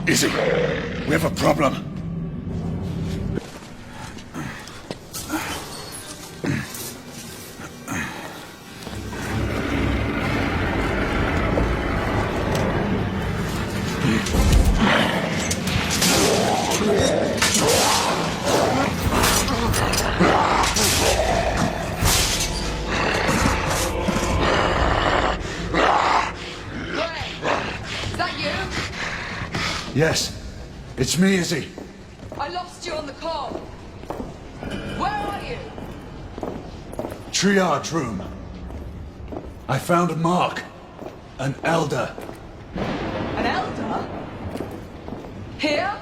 Izzy, we have a problem. Yes, it's me, Izzy. I lost you on the call. Where are you? Triage room. I found a mark. An elder. An elder? Here?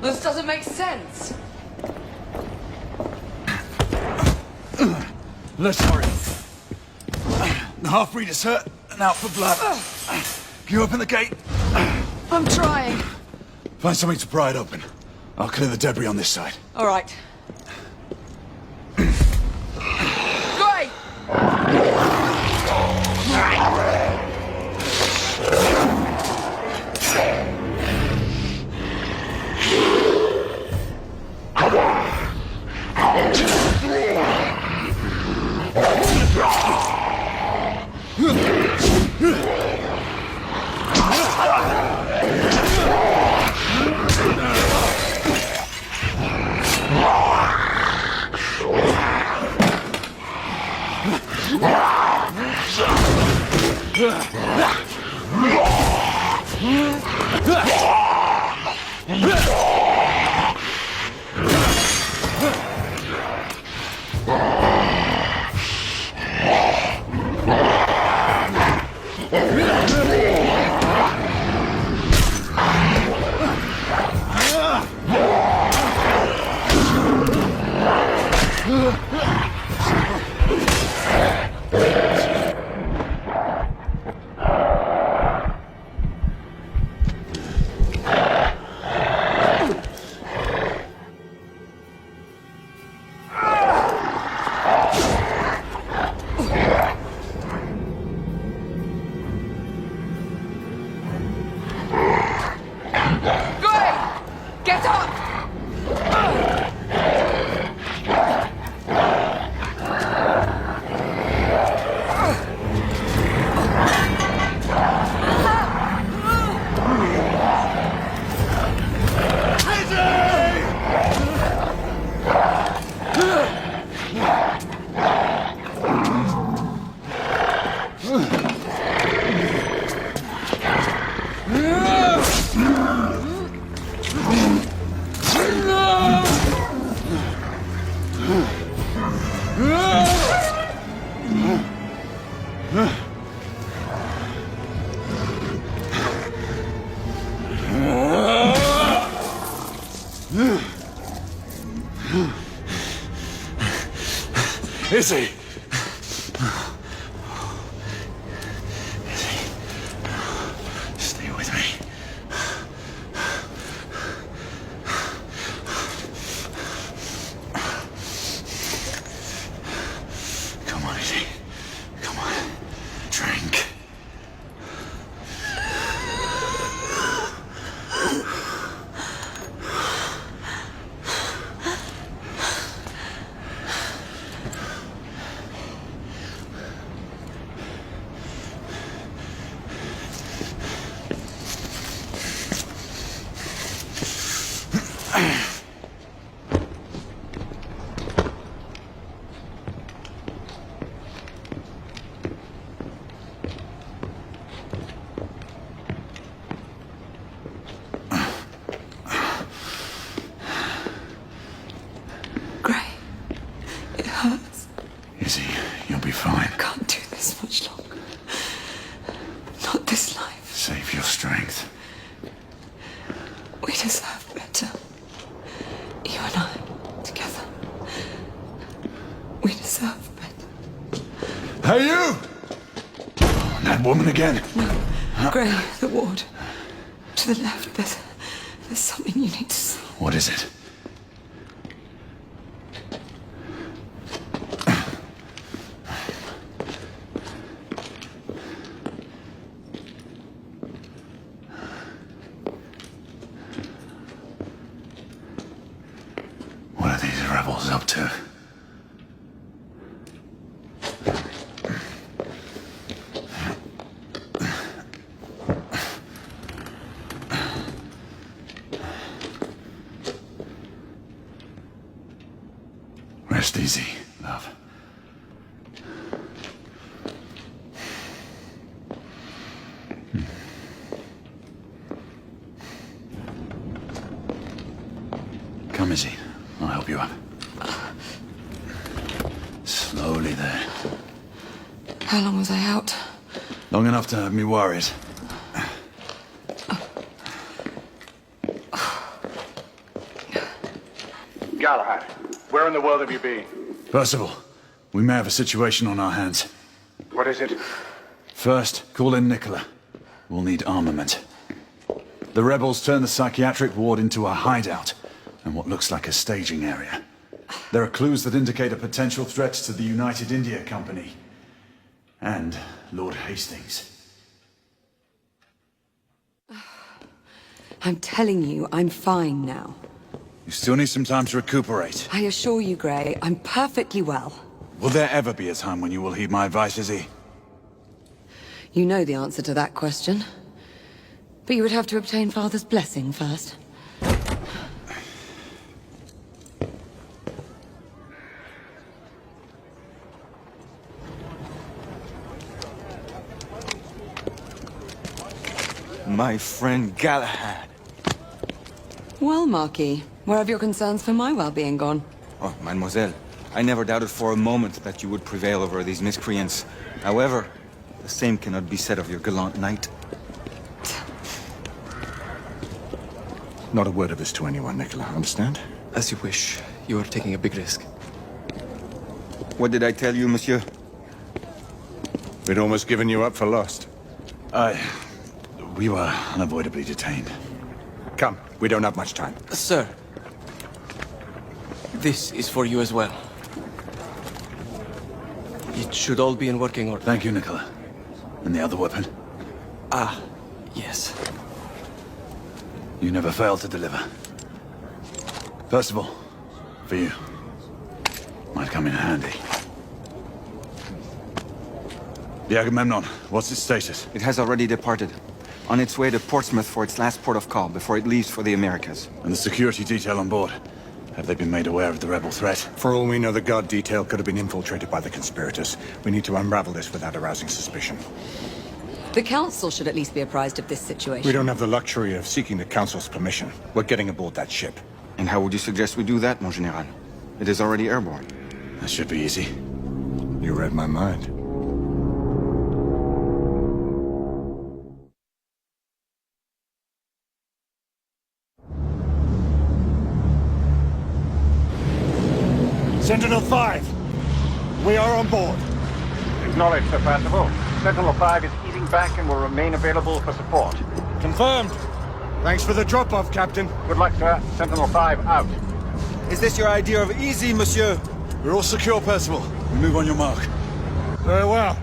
This doesn't make sense. Let's hurry. The half-breed is hurt and out for blood. Can you open the gate? I'm trying. Find something to pry it open. I'll clear the debris on this side. All right. Great! Get up! Izzy! Stay with me. Come on, Izzy. Come on. Drink. this life. Save your strength. We deserve better. You and I, together. We deserve better. Hey, you! Oh, that woman again. No, Gray, the ward. To the left, there's something you need to see. What is it? What are these rebels up to? Rest easy, love. Come, Izzy. I'll help you up. Slowly there. How long was I out? Long enough to have me worried. Galahad, where in the world have you been? Percival, we may have a situation on our hands. What is it? First, call in Nicola. We'll need armament. The rebels turned the psychiatric ward into a hideout and what looks like a staging area. There are clues that indicate a potential threat to the United India Company and Lord Hastings. I'm telling you, I'm fine now. You still need some time to recuperate. I assure you, Gray, I'm perfectly well. Will there ever be a time when you will heed my advice, Izzy? You know the answer to that question. But you would have to obtain Father's blessing first. My friend Galahad. Well, Marquis, where have your concerns for my well-being gone? Oh, mademoiselle, I never doubted for a moment that you would prevail over these miscreants. However, the same cannot be said of your gallant knight. Not a word of this to anyone, Nicola, understand? As you wish. You are taking a big risk. What did I tell you, monsieur? We'd almost given you up for lost. We were unavoidably detained. Come, we don't have much time. Sir, this is for you as well. It should all be in working order. Thank you, Nicola. And the other weapon? Ah, yes. You never failed to deliver. First of all, for you. Might come in handy. The Agamemnon, what's its status? It has already departed. On its way to Portsmouth for its last port of call before it leaves for the Americas. And the security detail on board? Have they been made aware of the rebel threat? For all we know, the guard detail could have been infiltrated by the conspirators. We need to unravel this without arousing suspicion. The Council should at least be apprised of this situation. We don't have the luxury of seeking the Council's permission. We're getting aboard that ship. And how would you suggest we do that, mon général? It is already airborne. That should be easy. You read my mind. Sentinel-5, we are on board. Acknowledged, Sir Percival. Sentinel-5 is eating back and will remain available for support. Confirmed. Thanks for the drop-off, Captain. Good luck, sir. Sentinel-5 out. Is this your idea of easy, monsieur? We're all secure, Percival. We move on your mark. Very well.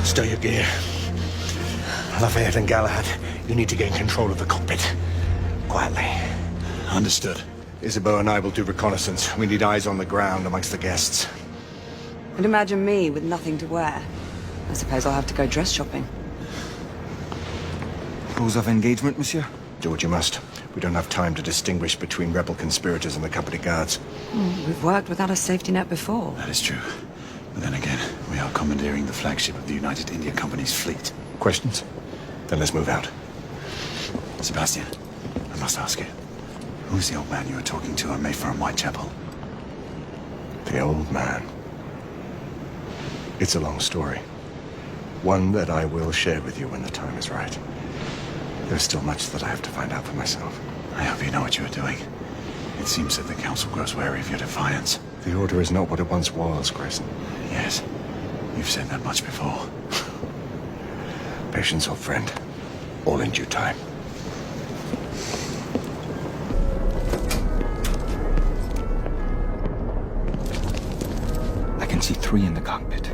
Stow your gear. Lafayette and Galahad, you need to gain control of the cockpit. Quietly. Understood. Isabeau and I will do reconnaissance. We need eyes on the ground amongst the guests. And imagine me with nothing to wear. I suppose I'll have to go dress shopping. Rules of engagement, monsieur? Do what you must. We don't have time to distinguish between rebel conspirators and the company guards. We've worked without a safety net before. That is true. But then again, we are commandeering the flagship of the United India Company's fleet. Questions? Then let's move out. Sebastian, I must ask you. Who's the old man you were talking to on Mayfair and Whitechapel? The old man. It's a long story. One that I will share with you when the time is right. There's still much that I have to find out for myself. I hope you know what you are doing. It seems that the Council grows wary of your defiance. The Order is not what it once was, Grayson. Yes, you've said that much before. Patience, old friend. All in due time. I can see 3 in the cockpit.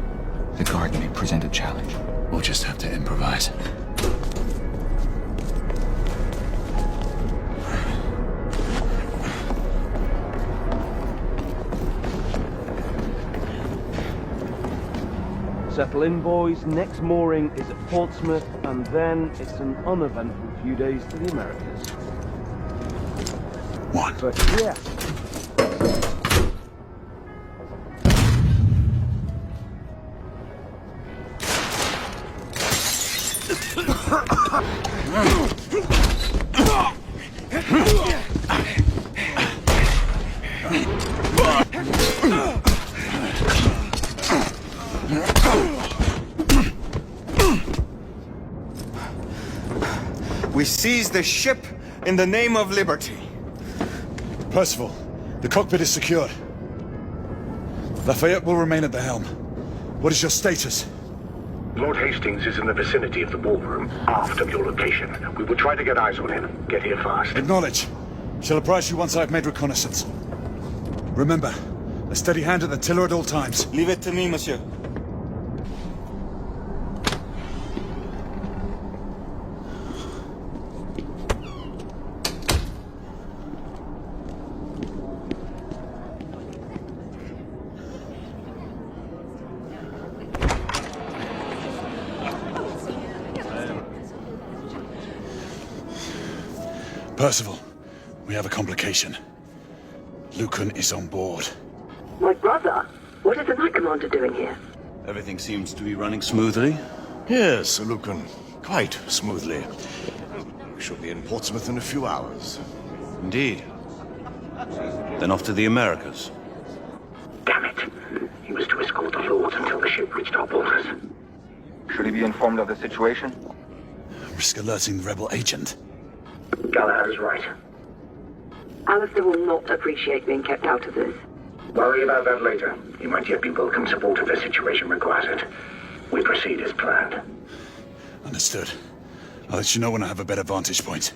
The guard may present a challenge. We'll just have to improvise. Settle in, boys. Next mooring is at Portsmouth, and then it's an uneventful few days to the Americas. One. But yeah. We seize the ship in the name of liberty. Percival, the cockpit is secured. Lafayette will remain at the helm. What is your status? Lord Hastings is in the vicinity of the ballroom, aft of your location. We will try to get eyes on him. Get here fast. Acknowledge. Shall apprise you once I've made reconnaissance. Remember, a steady hand at the tiller at all times. Leave it to me, monsieur. Percival, we have a complication. Lucan is on board. My brother? What is the Knight Commander doing here? Everything seems to be running smoothly. Yes, Lucan. Quite smoothly. We shall be in Portsmouth in a few hours. Indeed. Then off to the Americas. Damn it. He was to escort the Lords until the ship reached our borders. Should he be informed of the situation? Risk alerting the rebel agent. Galahad is right. Alistair will not appreciate being kept out of this. Worry about that later. He might yet be welcome support if the situation requires it. We proceed as planned. Understood. I'll let you know when I have a better vantage point.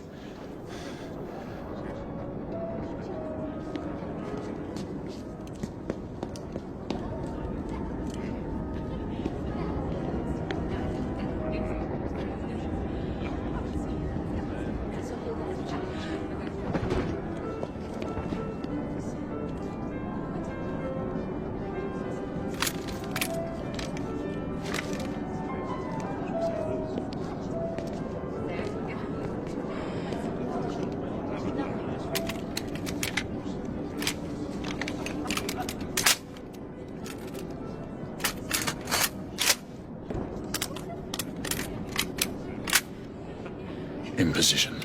In position.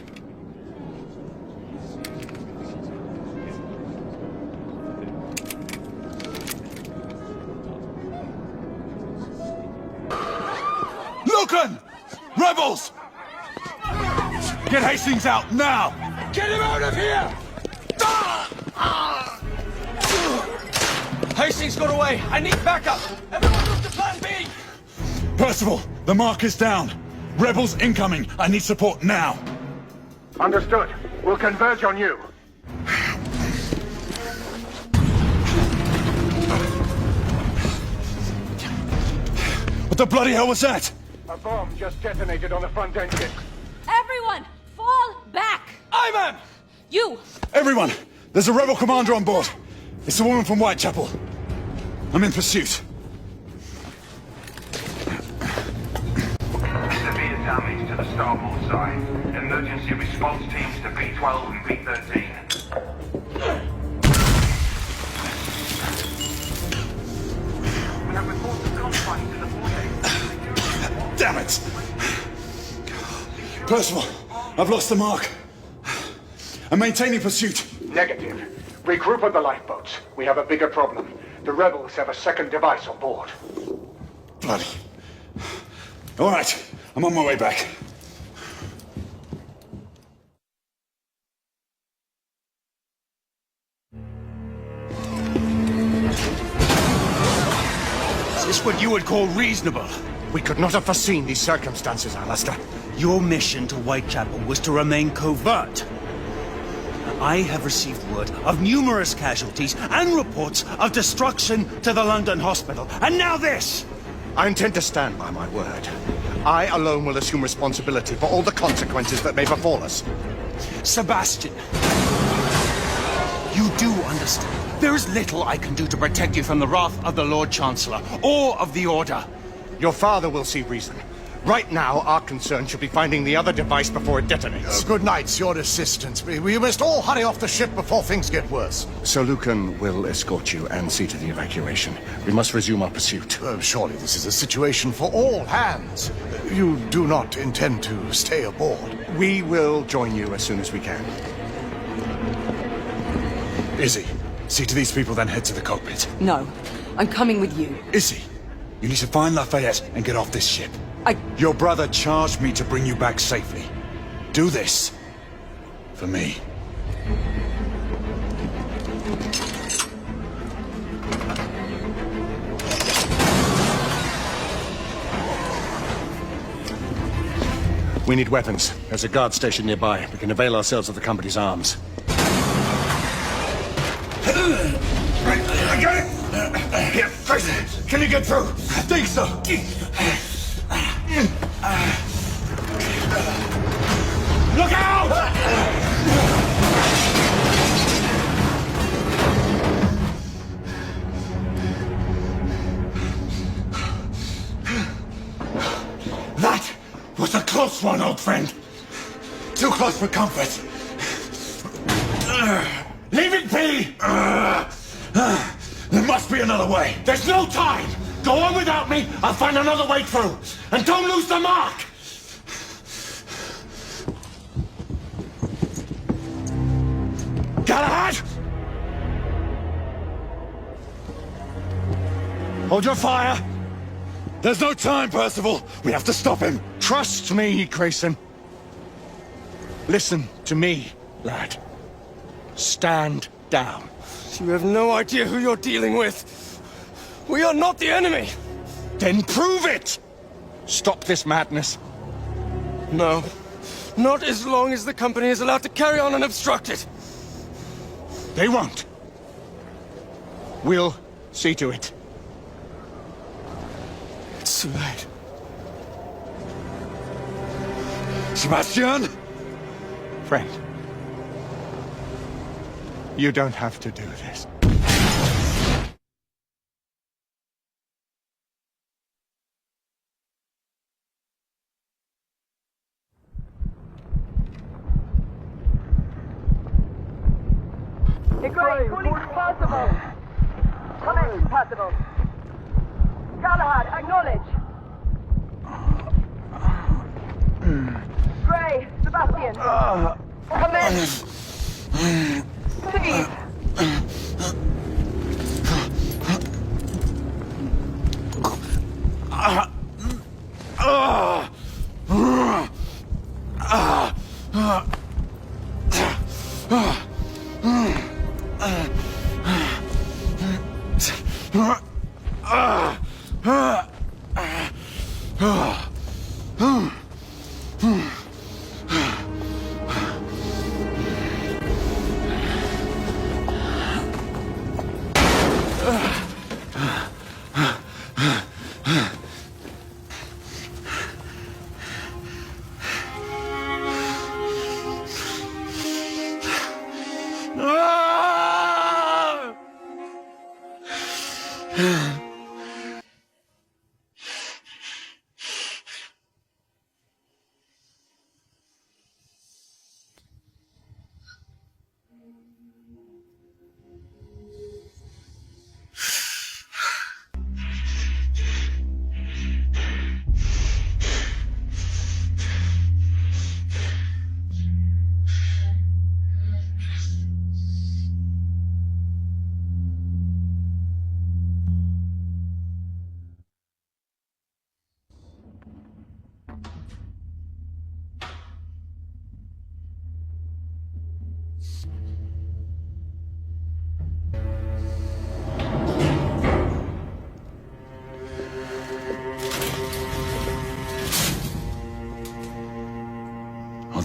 Lucan! Rebels! Get Hastings out now! Get him out of here! Hastings got away. I need backup. Everyone move to plan B. Percival, the mark is down. Rebels incoming. I need support now. Understood. We'll converge on you. What the bloody hell was that? A bomb just detonated on the front engine. Everyone, fall back! Aye, ma'am. You! Everyone, there's a rebel commander on board. It's the woman from Whitechapel. I'm in pursuit. Severe damage to the starboard side. Emergency response teams to B-12 and B-13. We have reports of gunfight in the foyer. Damn it! Percival, I've lost the mark. I'm maintaining pursuit. Negative. Regroup at the lifeboats. We have a bigger problem. The rebels have a second device on board. Bloody. All right, I'm on my way back. Is this what you would call reasonable? We could not have foreseen these circumstances, Alistair. Your mission to Whitechapel was to remain covert. I have received word of numerous casualties and reports of destruction to the London hospital. And now this! I intend to stand by my word. I alone will assume responsibility for all the consequences that may befall us. Sebastian, you do understand. There is little I can do to protect you from the wrath of the Lord Chancellor or of the Order. Your father will see reason. Right now, our concern should be finding the other device before it detonates. Good night, your assistants. We must all hurry off the ship before things get worse. Sir Lucan will escort you and see to the evacuation. We must resume our pursuit. Surely this is a situation for all hands. You do not intend to stay aboard? We will join you as soon as we can. Izzy, see to these people, then head to the cockpit. No, I'm coming with you. Izzy, you need to find Lafayette and get off this ship. I... Your brother charged me to bring you back safely. Do this. For me. We need weapons. There's a guard station nearby. We can avail ourselves of the company's arms. I got it! Here, face it! Can you get through? I think so. Look out! That was a close one, old friend. Too close for comfort. Leave it be! There must be another way. There's no time! Go on without me, I'll find another way through. And don't lose the mark! Galahad! Hold your fire! There's no time, Percival! We have to stop him! Trust me, Grayson. Listen to me, lad. Stand down. You have no idea who you're dealing with. We are not the enemy. Then prove it! Stop this madness. No. Not as long as the company is allowed to carry on unobstructed. They won't. We'll see to it. It's too late. Sebastian! Friend. You don't have to do this. Gray, calling Percival. Come in, Percival. Galahad, acknowledge. Gray, Sebastian. Come in. Please.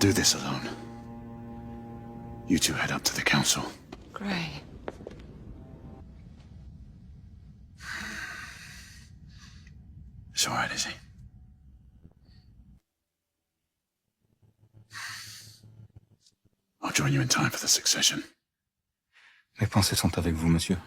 do this alone. You two head up to the council. Gray. It's all right, is he? I'll join you in time for the succession. Mes pensées sont avec vous, monsieur.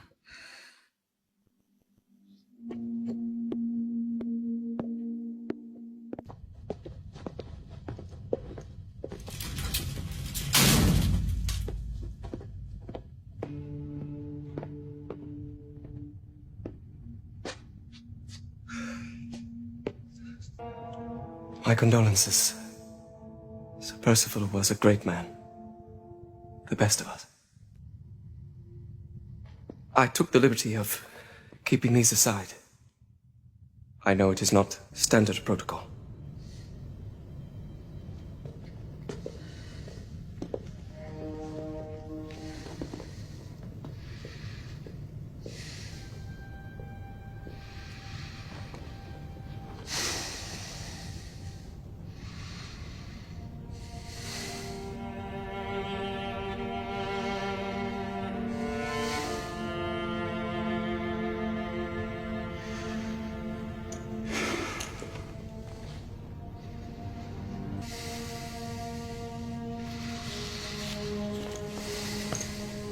My condolences. Sir Percival was a great man. The best of us. I took the liberty of keeping these aside. I know it is not standard protocol.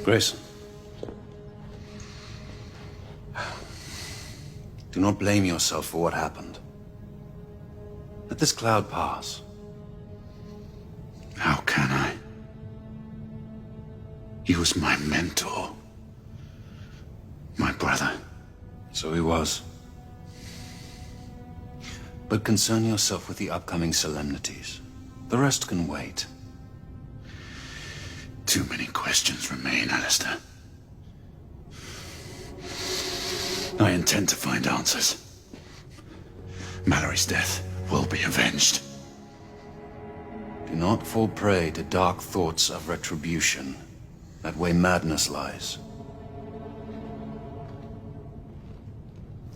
Grace. Do not blame yourself for what happened. Let this cloud pass. How can I? He was my mentor. My brother. So he was. But concern yourself with the upcoming solemnities. The rest can wait. Too many questions remain, Alistair. I intend to find answers. Mallory's death will be avenged. Do not fall prey to dark thoughts of retribution. That way madness lies.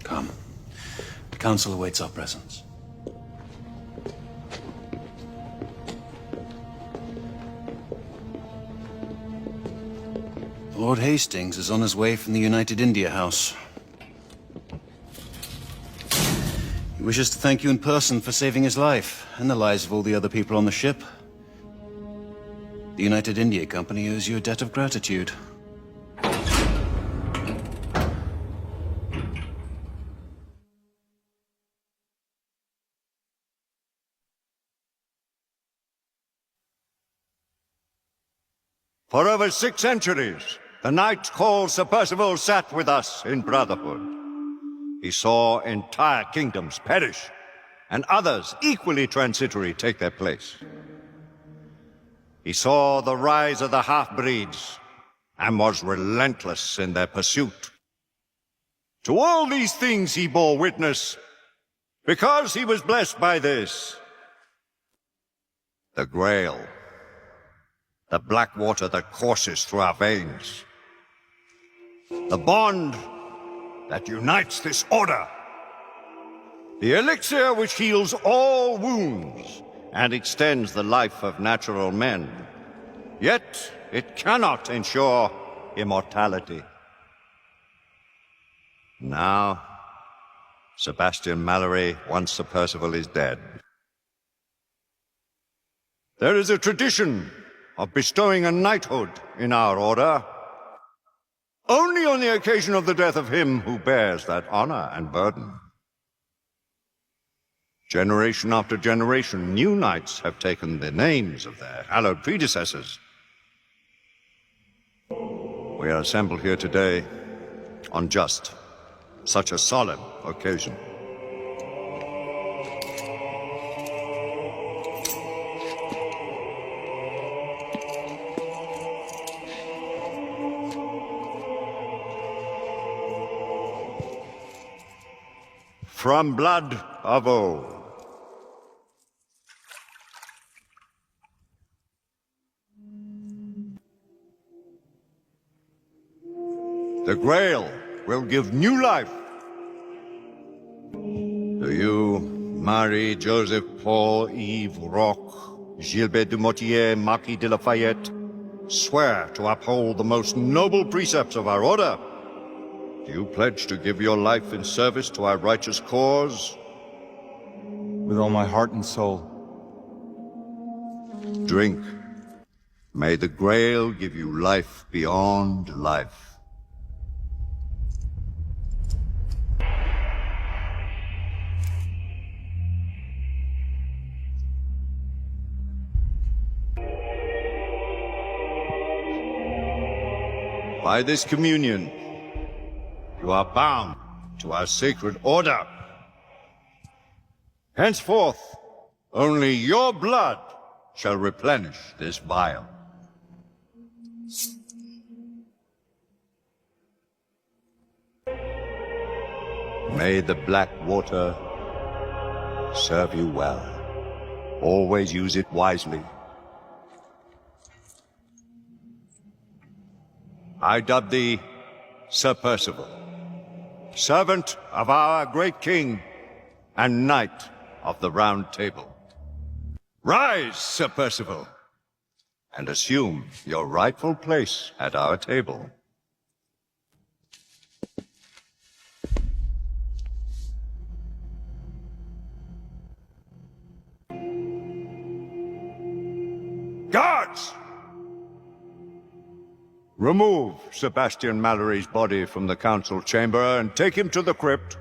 Come. The council awaits our presence. Lord Hastings is on his way from the United India House. He wishes to thank you in person for saving his life, and the lives of all the other people on the ship. The United India Company owes you a debt of gratitude. For over 6 centuries, the knight called Sir Percival sat with us in brotherhood. He saw entire kingdoms perish, and others equally transitory take their place. He saw the rise of the half-breeds, and was relentless in their pursuit. To all these things he bore witness, because he was blessed by this. The Grail. The black water that courses through our veins. The bond that unites this order. The elixir which heals all wounds and extends the life of natural men. Yet it cannot ensure immortality. Now, Sebastian Mallory, once Sir Percival, is dead. There is a tradition of bestowing a knighthood in our order, only on the occasion of the death of him who bears that honor and burden. Generation after generation, new knights have taken the names of their hallowed predecessors. We are assembled here today on just such a solemn occasion. From blood of old. The Grail will give new life to you, Marie Joseph Paul Eve Rock Gilbert du Motier, Marquis de Lafayette, swear to uphold the most noble precepts of our order. Do you pledge to give your life in service to our righteous cause? With all my heart and soul. Drink. May the Grail give you life beyond life. By this communion, you are bound to our sacred order. Henceforth, only your blood shall replenish this vial. May the black water serve you well. Always use it wisely. I dub thee Sir Percival, servant of our great king and knight of the Round Table. Rise, Sir Percival, and assume your rightful place at our table. Guards! Remove Sebastian Mallory's body from the council chamber and take him to the crypt.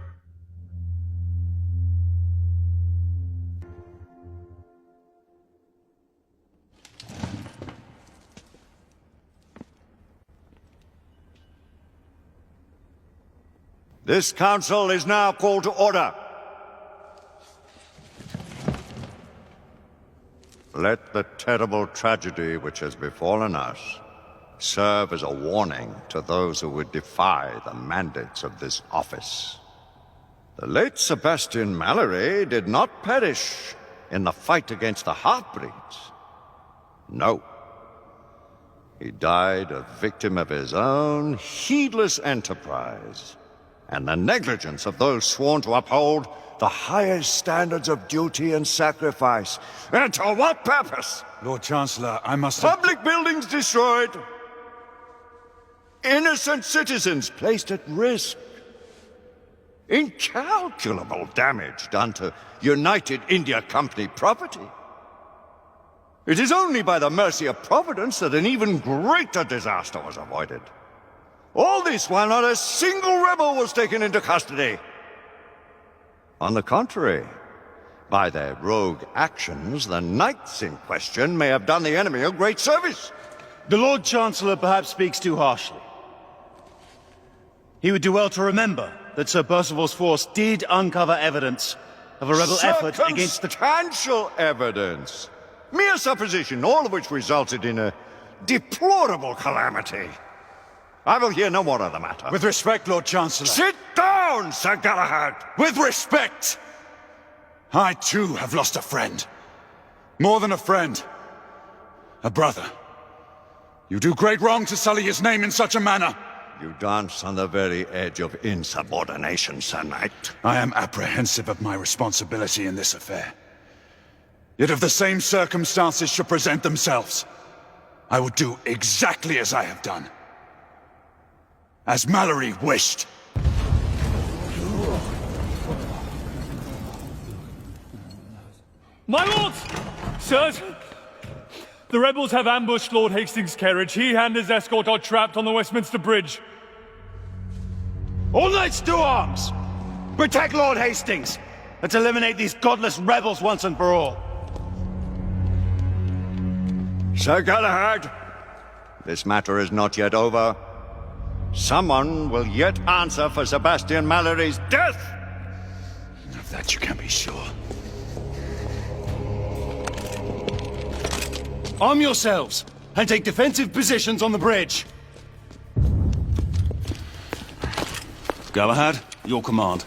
This council is now called to order. Let the terrible tragedy which has befallen us serve as a warning to those who would defy the mandates of this office. The late Sebastian Mallory did not perish in the fight against the half-breeds. No. He died a victim of his own heedless enterprise and the negligence of those sworn to uphold the highest standards of duty and sacrifice. And to what purpose? Lord Chancellor, I must... Public buildings destroyed. Innocent citizens placed at risk. Incalculable damage done to United India Company property. It is only by the mercy of Providence that an even greater disaster was avoided. All this while not a single rebel was taken into custody. On the contrary, by their rogue actions, the knights in question may have done the enemy a great service. The Lord Chancellor perhaps speaks too harshly. He would do well to remember that Sir Percival's force did uncover evidence of a rebel effort against the... Circumstantial evidence. Mere supposition, all of which resulted in a deplorable calamity. I will hear no more of the matter. With respect, Lord Chancellor. Sit down, Sir Galahad! With respect! I, too, have lost a friend. More than a friend. A brother. You do great wrong to sully his name in such a manner. You dance on the very edge of insubordination, Sir Knight. I am apprehensive of my responsibility in this affair. Yet if the same circumstances should present themselves, I would do exactly as I have done. As Mallory wished. My lords! Sirs! The rebels have ambushed Lord Hastings' carriage. He and his escort are trapped on the Westminster Bridge. All knights to arms! Protect Lord Hastings! Let's eliminate these godless rebels once and for all. Sir Galahad, this matter is not yet over. Someone will yet answer for Sebastian Mallory's death! Of that you can be sure. Arm yourselves, and take defensive positions on the bridge. Galahad, your command.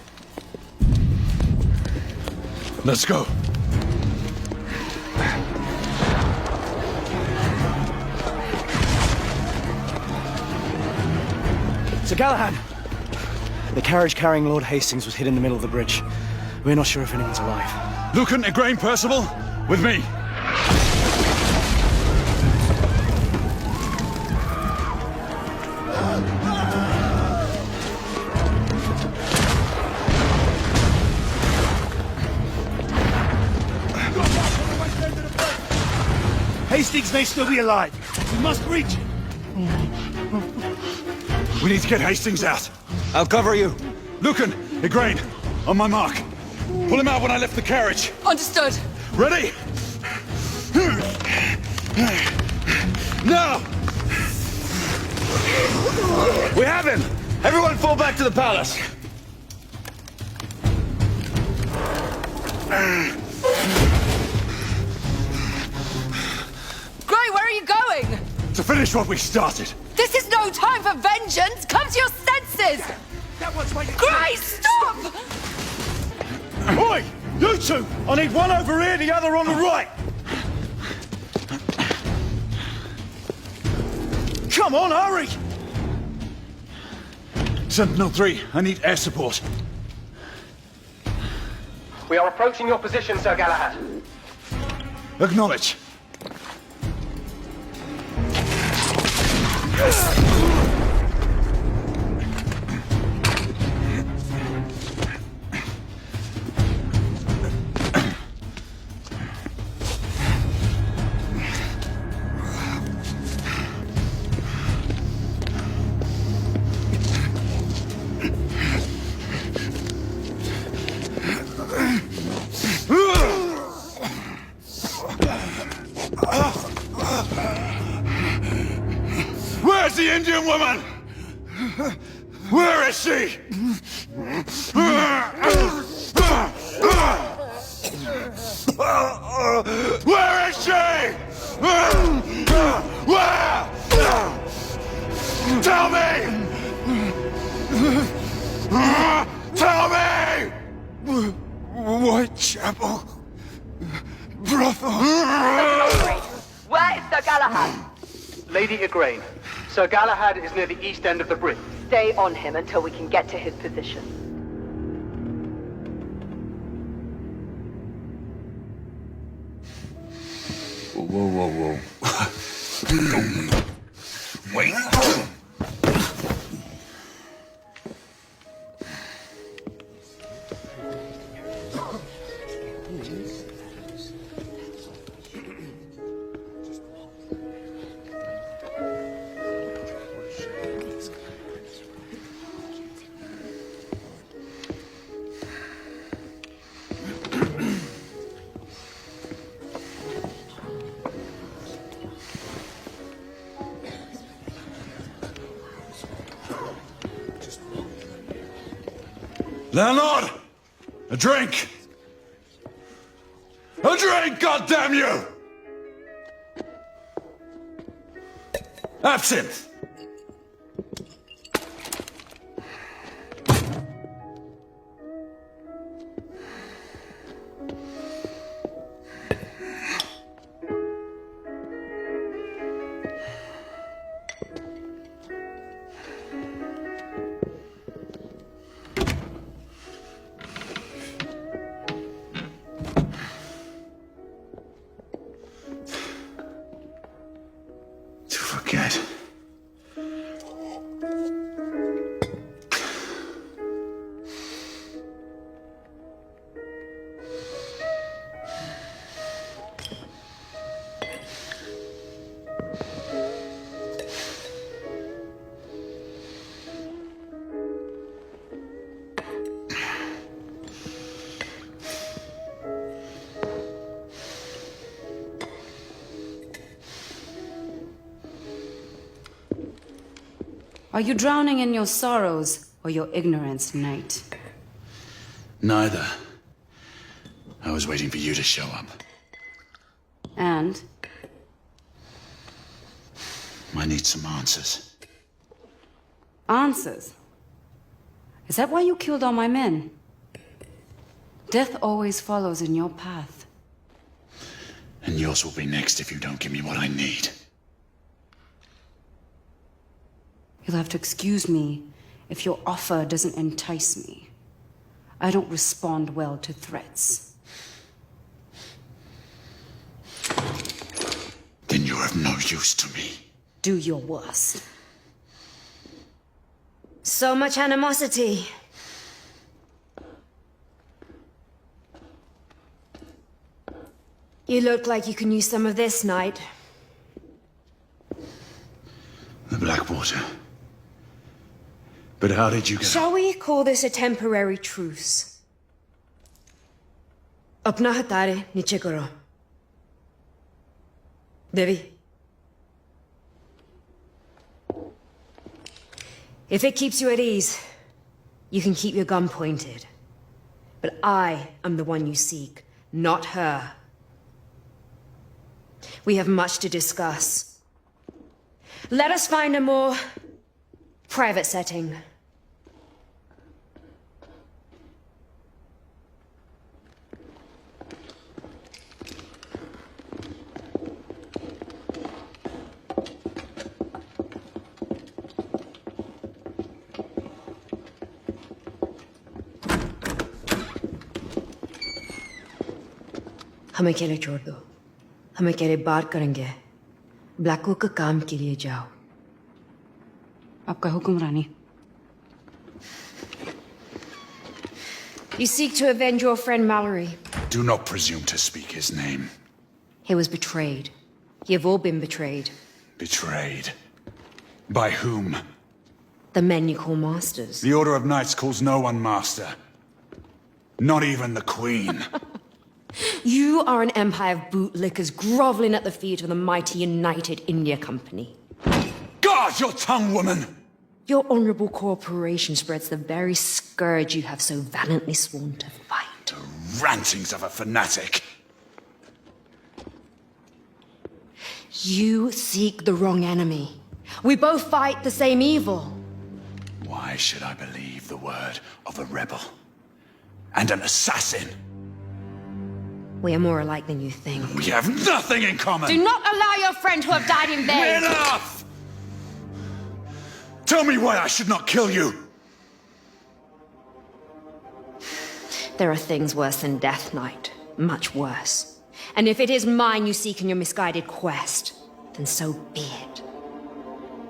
Let's go. Sir Galahad! The carriage carrying Lord Hastings was hid in the middle of the bridge. We're not sure if anyone's alive. Lucan, Igraine, Percival, with me. Hastings may still be alive. We must reach him. We need to get Hastings out. I'll cover you. Lucan, Igraine, on my mark. Pull him out when I lift the carriage. Understood. Ready? Now! We have him! Everyone fall back to the palace! Gray, where are you going? To finish what we started. This is no time for vengeance! Come to your senses! That one's waiting. Gray, stop! Oi! You two! I need one over here, the other on the right! Come on, hurry! Sentinel-3, I need air support. We are approaching your position, Sir Galahad. Acknowledge. Where's the Indian woman? Where is she? Where is she? Where? Tell me! Tell me! Whitechapel. Brother. Where is Sir Galahad? Lady Igraine, Sir Galahad is near the east end of the bridge. Stay on him until we can get to his position. Whoa. Wait. Landlord! A drink! A drink, goddamn you! Absinthe! Forget. Are you drowning in your sorrows or your ignorance, knight? Neither. I was waiting for you to show up. And? I need some answers. Answers? Is that why you killed all my men? Death always follows in your path. And yours will be next if you don't give me what I need. You'll have to excuse me if your offer doesn't entice me. I don't respond well to threats. Then you're of no use to me. Do your worst. So much animosity. You look like you can use some of this, knight. Blackwater. But how did you get... Shall we call this a temporary truce? Apna hatare niche karo. Devi. If it keeps you at ease, you can keep your gun pointed. But I am the one you seek, not her. We have much to discuss. Let us find a more private setting. हमें अकेले छोड़ दो हमें अकेले बात करेंगे Blanco का काम के लिए जाओ आपका हुक्म रानी You seek to avenge your friend Mallory. Do not presume to speak his name. He was betrayed. You've all been betrayed. Betrayed? By whom? The men you call masters. The Order of Knights calls no one master. Not even the Queen. You are an empire of bootlickers groveling at the feet of the mighty United India Company. Guard your tongue, woman! Your honorable corporation spreads the very scourge you have so valiantly sworn to fight. The rantings of a fanatic. You seek the wrong enemy. We both fight the same evil. Why should I believe the word of a rebel? And an assassin? We are more alike than you think. We have nothing in common! Do not allow your friend to have died in vain! Enough! Tell me why I should not kill you! There are things worse than Death Knight. Much worse. And if it is mine you seek in your misguided quest, then so be it.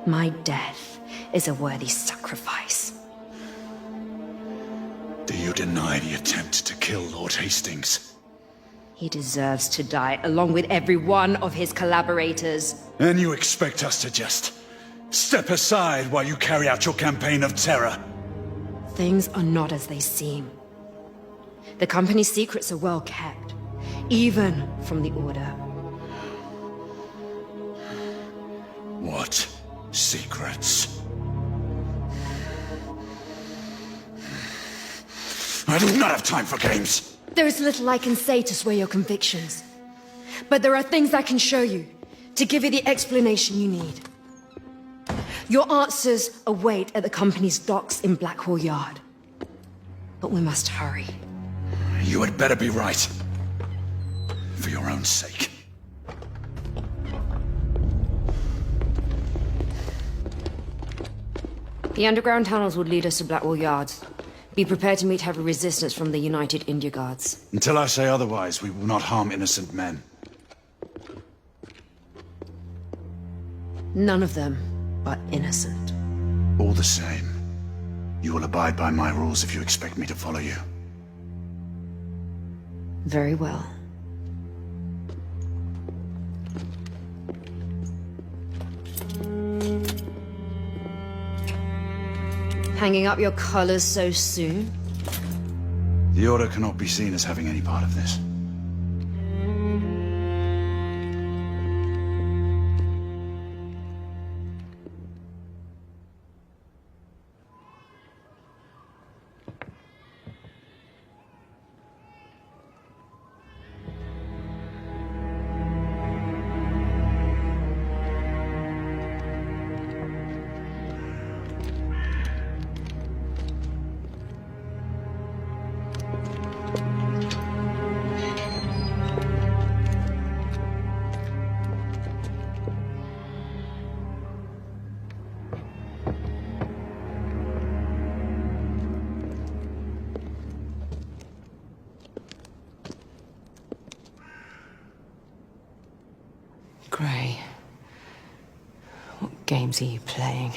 My death is a worthy sacrifice. Do you deny the attempt to kill Lord Hastings? He deserves to die, along with every one of his collaborators. And you expect us to just step aside while you carry out your campaign of terror? Things are not as they seem. The company's secrets are well kept, even from the Order. What secrets? I do not have time for games! There is little I can say to sway your convictions. But there are things I can show you, to give you the explanation you need. Your answers await at the company's docks in Blackwall Yard. But we must hurry. You had better be right. For your own sake. The underground tunnels would lead us to Blackwall Yards. Be prepared to meet heavy resistance from the United India Guards. Until I say otherwise, we will not harm innocent men. None of them are innocent. All the same, you will abide by my rules if you expect me to follow you. Very well. Hanging up your colors so soon? The Order cannot be seen as having any part of this. Gray, what games are you playing?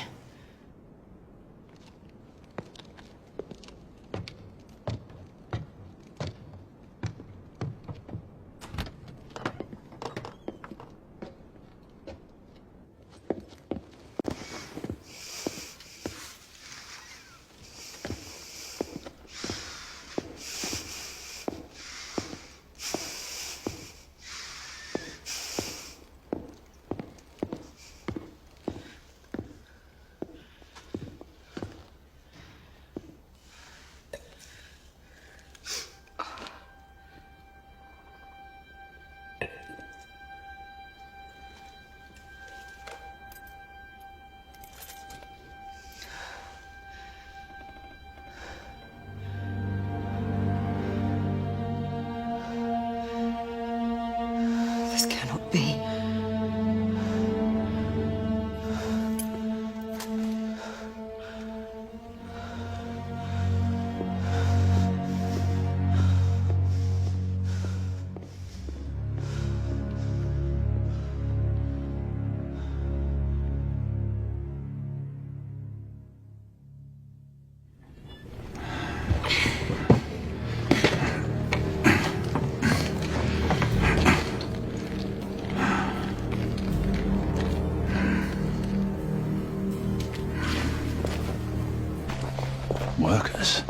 workers.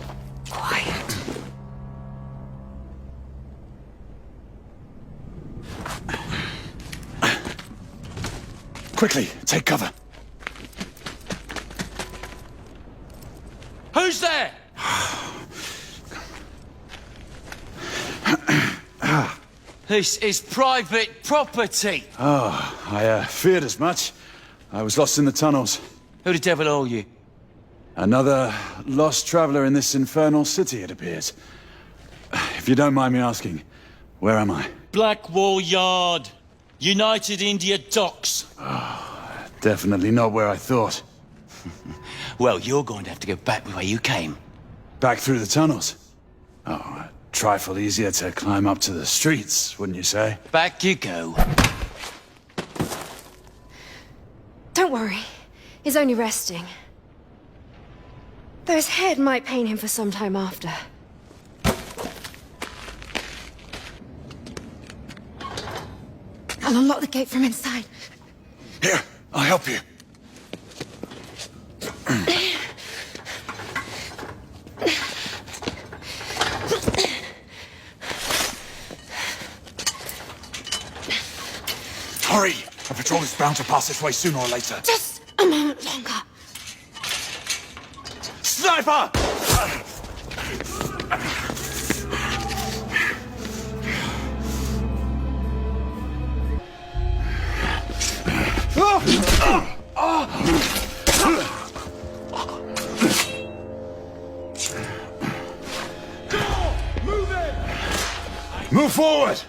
Quiet. Quickly, take cover. Who's there? This is private property. Oh, I feared as much. I was lost in the tunnels. Who the devil are you? Another lost traveler in this infernal city, it appears. If you don't mind me asking, where am I? Blackwall Yard. United India Docks. Definitely not where I thought. Well, you're going to have to go back the way you came. Back through the tunnels? Oh, a trifle easier to climb up to the streets, wouldn't you say? Back you go. Don't worry. He's only resting. Though his head might pain him for some time after. I'll unlock the gate from inside. Here, I'll help you. Hurry! A patrol is bound to pass this way sooner or later. Just a moment longer. Sniper! Move forward!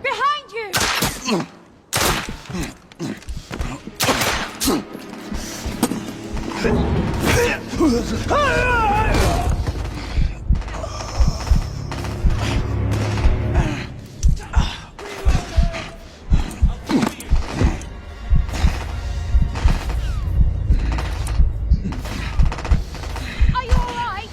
Behind you! Are you all right?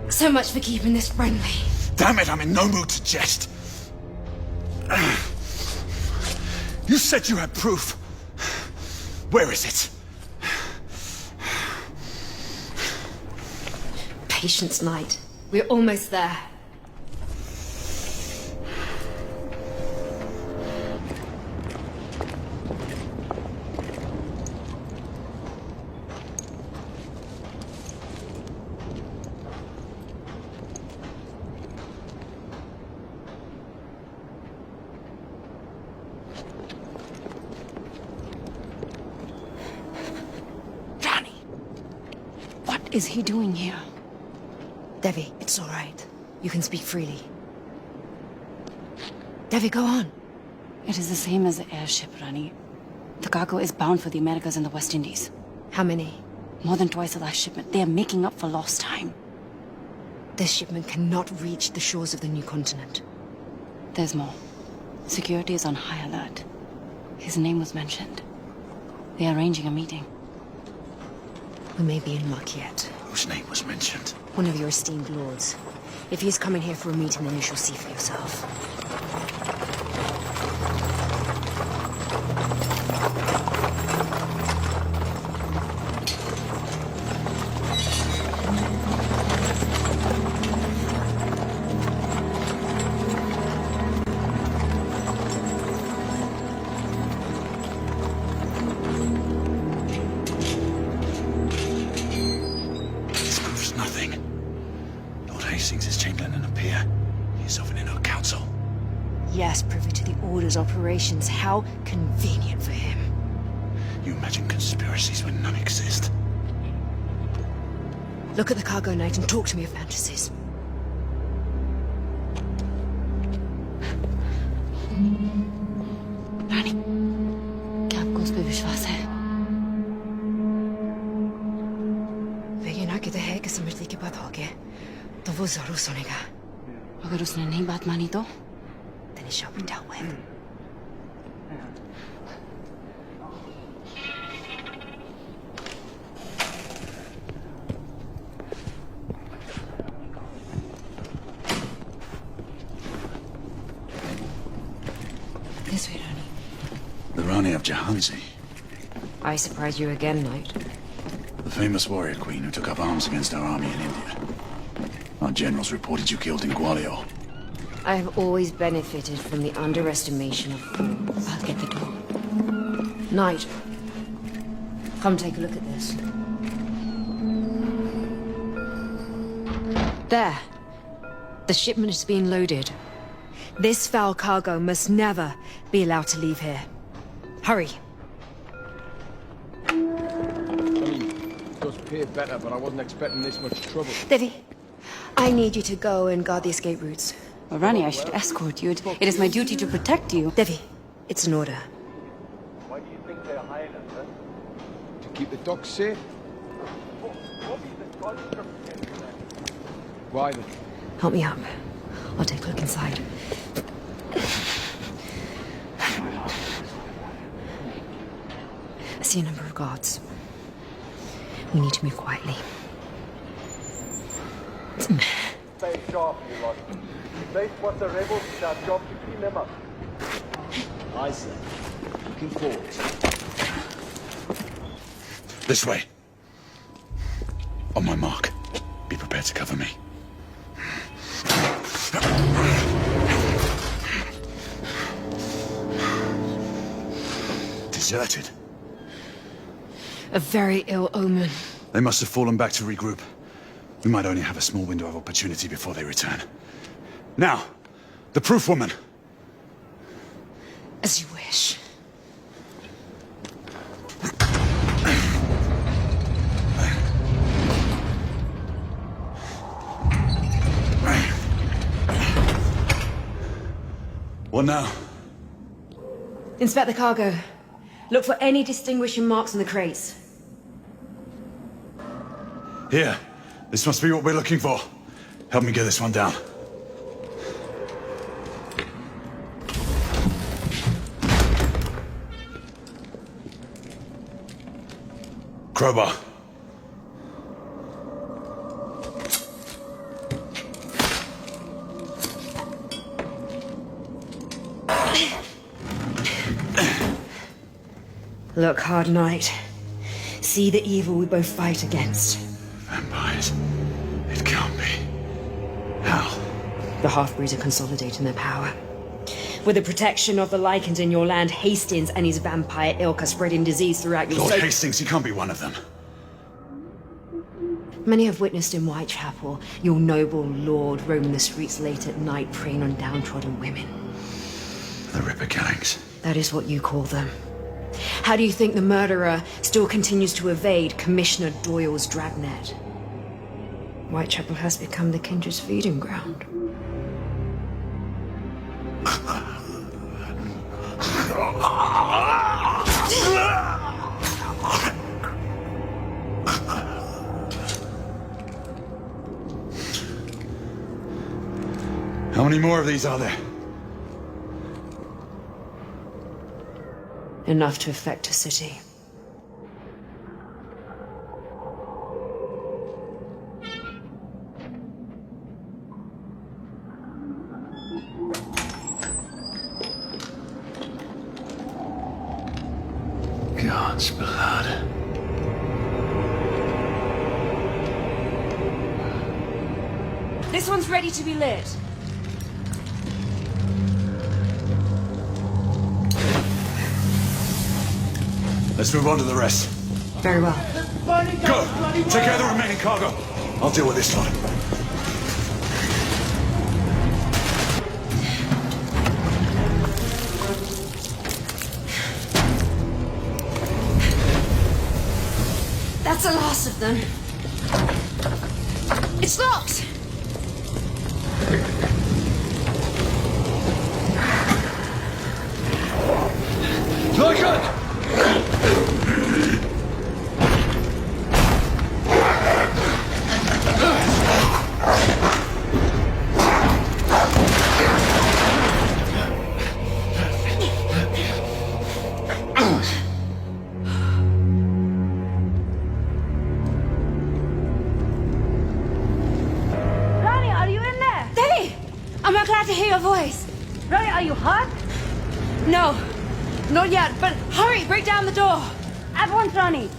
So much for keeping this friendly. Damn it, I'm in no mood to jest. You said you had proof. Where is it? Patience, Knight. We're almost there. What is he doing here? Devi, it's all right. You can speak freely. Devi, go on. It is the same as the airship, Rani. The cargo is bound for the Americas and the West Indies. How many? More than twice the last shipment. They are making up for lost time. This shipment cannot reach the shores of the new continent. There's more. Security is on high alert. His name was mentioned. They are arranging a meeting. We may be in luck yet. Whose name was mentioned? One of your esteemed lords. If he is coming here for a meeting, then you shall see for yourself. Yes, privy to the Order's operations. How convenient for him. You imagine conspiracies when none exist. Look at the cargo, Knight, and talk to me of fantasies. रानी, क्या आपको उस पर विश्वास है? लेकिन ना कहते हैं कि समझने के बाद हो गया, तो वो जरूर सुनेगा. अगर उसने नहीं बात मानी तो? Then it shall be dealt with. This way, Rani. The Rani of Jahansi, I surprise you again, Knight. the famous warrior queen who took up arms against our army in India. Our generals reported you killed in Gwalior. I have always benefited from the underestimation of fools. I'll get the door. Knight, come take a look at this. There. The shipment is being loaded. This foul cargo must never be allowed to leave here. Hurry. I mean, it does pay better, but I wasn't expecting this much trouble. Devi, I need you to go and guard the escape routes. Well, Rani, I should escort you. It is my duty to protect you. Devi, it's an order. Why do you think they're hiring us, huh? To keep the docks safe? Why then? Help me up. I'll take a look inside. I see a number of guards. We need to move quietly. Stay sharp, you lot. If they spot the rebels, it's our job to clean them up. Aye, sir. Looking forward. This way. On my mark. Be prepared to cover me. Deserted. A very ill omen. They must have fallen back to regroup. We might only have a small window of opportunity before they return. Now, the proof woman. As you wish. What now? Inspect the cargo. Look for any distinguishing marks on the crates. Here. This must be what we're looking for. Help me get this one down. Crowbar. Look hard, Knight. See the evil we both fight against. Vampires. It can't be. How? The half-breeds are consolidating their power. With the protection of the Lycans in your land, Hastings and his vampire ilk are spreading disease throughout your Lord Hastings, he can't be one of them. Many have witnessed in Whitechapel your noble lord roaming the streets late at night, preying on downtrodden women. The Ripper killings. That is what you call them. How do you think the murderer still continues to evade Commissioner Doyle's dragnet? Whitechapel has become the Kindred's feeding ground. How many more of these are there? Enough to affect a city. God's blood. This one's ready to be lit. Let's move on to the rest. Very well. Go! Take care of the remaining cargo. I'll deal with this one. That's the last of them. It's locked! Ronnie, are you in there? Debbie! I'm not glad to hear your voice. Ronnie, are you hurt? No, not yet, but hurry, break down the door. At once, Ronnie.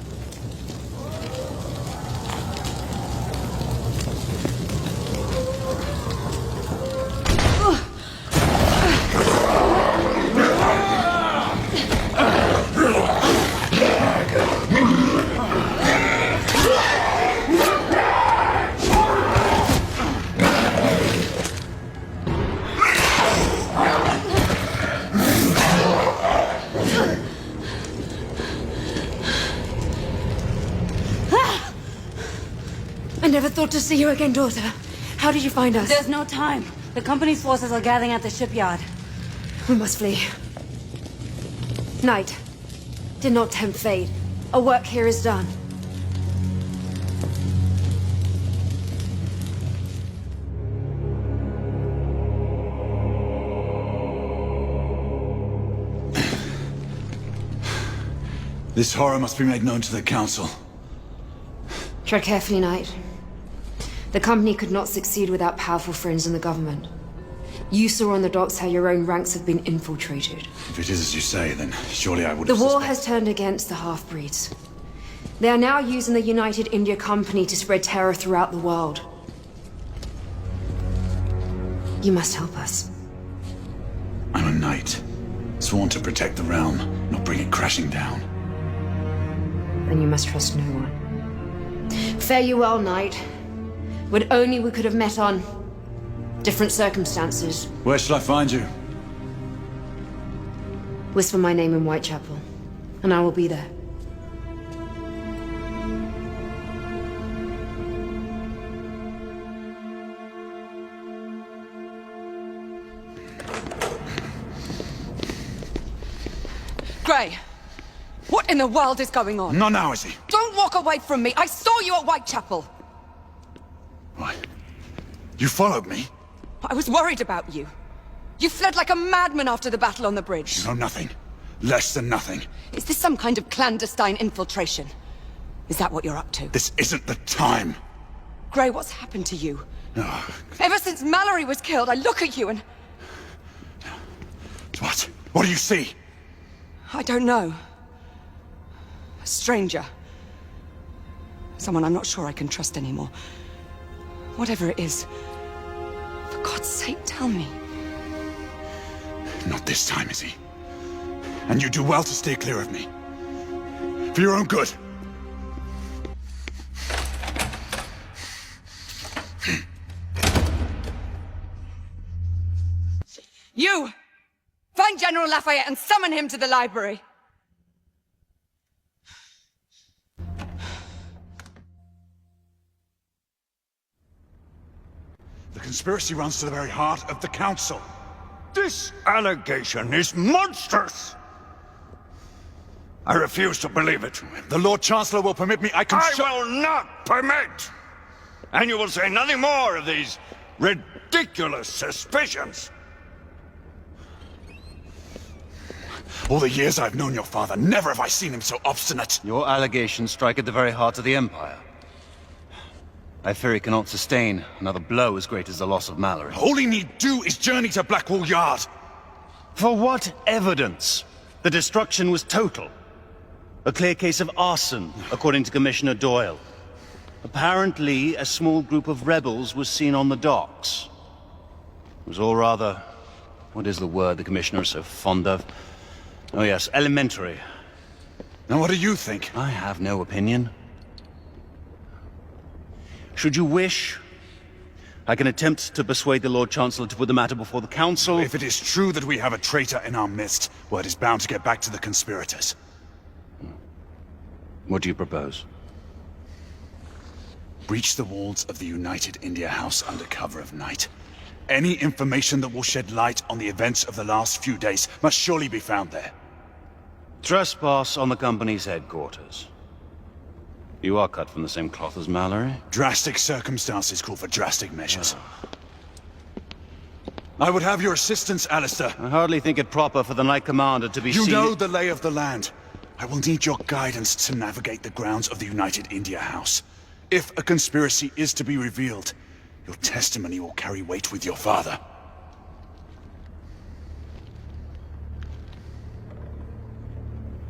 I never thought to see you again, daughter. How did you find us? There's no time. The company's forces are gathering at the shipyard. We must flee. Night. Did not tempt fate. Our work here is done. This horror must be made known to the Council. Tread carefully, Knight. The company could not succeed without powerful friends in the government. You saw on the docks how your own ranks have been infiltrated. If it is as you say, then surely I would The have war has turned against the half-breeds. They are now using the United India Company to spread terror throughout the world. You must help us. I'm a knight, sworn to protect the realm, not bring it crashing down. Then you must trust no one. Fare you well, Knight. Would only we could have met on different circumstances. Where shall I find you? Whisper my name in Whitechapel, and I will be there. Gray, what in the world is going on? Not now, is he? Don't walk away from me. I saw you at Whitechapel. Why? You followed me? I was worried about you. You fled like a madman after the battle on the bridge. You know nothing. Less than nothing. Is this some kind of clandestine infiltration? Is that what you're up to? This isn't the time. Gray, what's happened to you? Oh. Ever since Mallory was killed, I look at you and... What? What do you see? I don't know. A stranger. Someone I'm not sure I can trust anymore. Whatever it is, for God's sake, tell me. Not this time, is he? And you do well to stay clear of me. For your own good. You! Find General Lafayette and summon him to the library. The conspiracy runs to the very heart of the Council. This allegation is monstrous! I refuse to believe it. The Lord Chancellor will permit me, I will not permit! And you will say nothing more of these ridiculous suspicions. All the years I've known your father, never have I seen him so obstinate. Your allegations strike at the very heart of the Empire. I fear he cannot sustain another blow as great as the loss of Mallory. All he need do is journey to Blackwall Yard. For what evidence? The destruction was total. A clear case of arson, according to Commissioner Doyle. Apparently, a small group of rebels was seen on the docks. It was all rather... what is the word the Commissioner is so fond of? Oh yes, elementary. Now what do you think? I have no opinion. Should you wish, I can attempt to persuade the Lord Chancellor to put the matter before the Council. If it is true that we have a traitor in our midst, word is bound to get back to the conspirators. What do you propose? breach the walls of the United India House under cover of night. Any information that will shed light on the events of the last few days must surely be found there. Trespass on the company's headquarters. You are cut from the same cloth as Mallory? Drastic circumstances call for drastic measures. I would have your assistance, Alistair. I hardly think it proper for the Knight Commander to be seen... You know the lay of the land. I will need your guidance to navigate the grounds of the United India House. If a conspiracy is to be revealed, your testimony will carry weight with your father.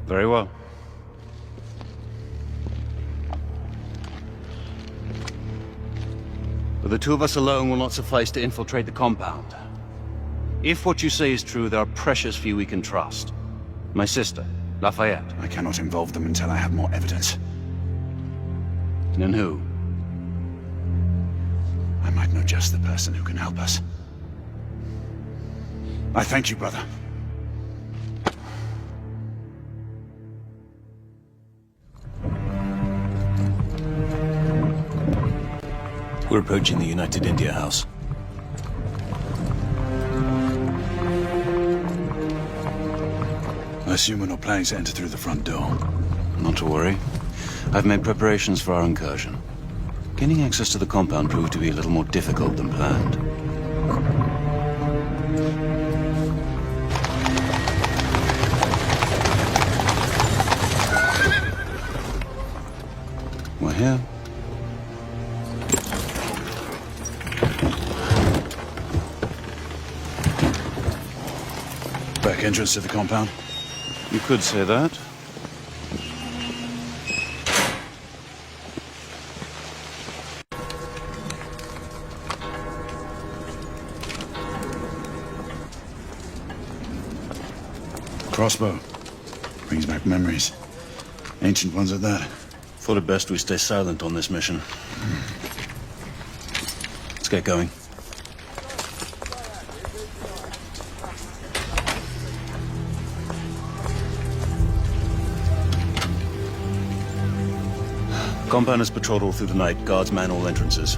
Very well. But the two of us alone will not suffice to infiltrate the compound. If what you say is true, there are precious few we can trust. My sister, Lafayette. I cannot involve them until I have more evidence. And who? I might know just the person who can help us. I thank you, brother. We're approaching the United India House. I assume we're not planning to enter through the front door. Not to worry. I've made preparations for our incursion. Gaining access to the compound proved to be a little more difficult than planned. We're here. Back entrance to the compound? You could say that. Crossbow. Brings back memories. Ancient ones at that. Thought it best we stay silent on this mission. Let's get going. Compound is patrolled all through the night. Guards man all entrances.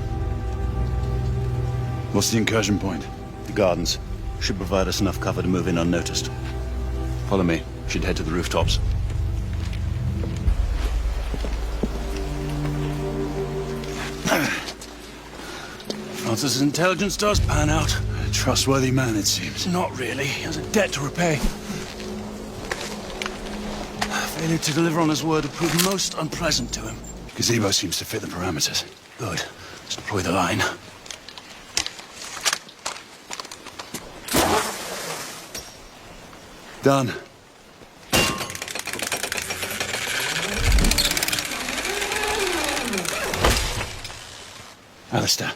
What's the incursion point? The gardens. Should provide us enough cover to move in unnoticed. Follow me. Should head to the rooftops. Francis's intelligence does pan out. A trustworthy man, it seems. Not really. He has a debt to repay. Failure to deliver on his word would prove most unpleasant to him. Gazebo seems to fit the parameters. Good. Let's deploy the line. Done. Alistair,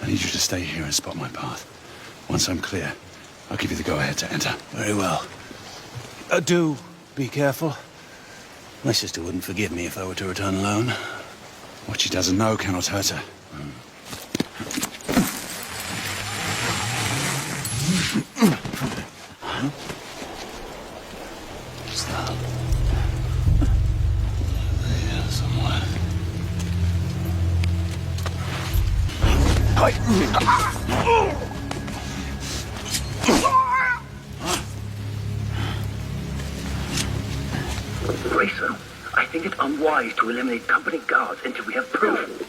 I need you to stay here and spot my path. Once I'm clear, I'll give you the go-ahead to enter. Very well. Do be careful. My sister wouldn't forgive me if I were to return alone. What she doesn't know cannot hurt her. What's that? Here somewhere. Racer, I think it unwise to eliminate company guards until we have proof.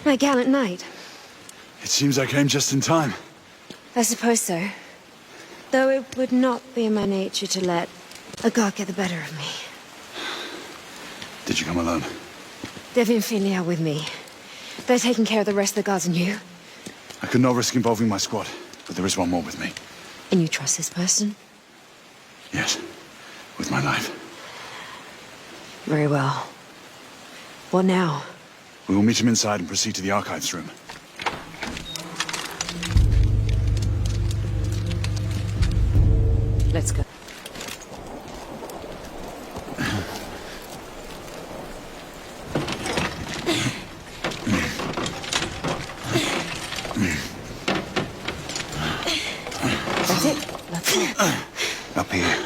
My gallant knight. It seems I came just in time. I suppose so. Though it would not be in my nature to let a guard get the better of me. Did you come alone? Devi and Finley are with me. They're taking care of the rest of the guards and you. I could not risk involving my squad, but there is one more with me. And you trust this person? Yes, with my life. Very well. What now? We will meet him inside and proceed to the archives room. Let's go. That's it. That's it. Up here.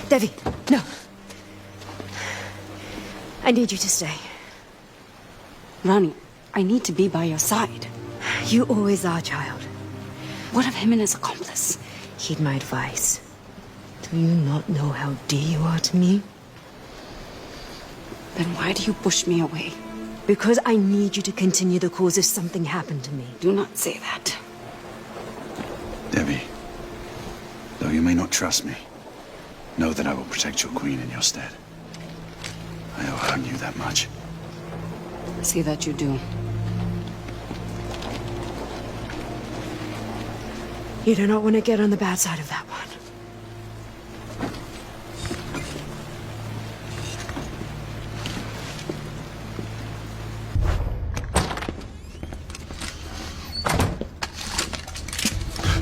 Devi, no. I need you to stay. Rani, I need to be by your side. You always are, child. What of him and his accomplice? Heed my advice. Do you not know how dear you are to me? Then why do you push me away? Because I need you to continue the cause if something happened to me. Do not say that. Devi, though you may not trust me, know that I will protect your queen in your stead. I owe you that much. See that you do. You do not want to get on the bad side of that one.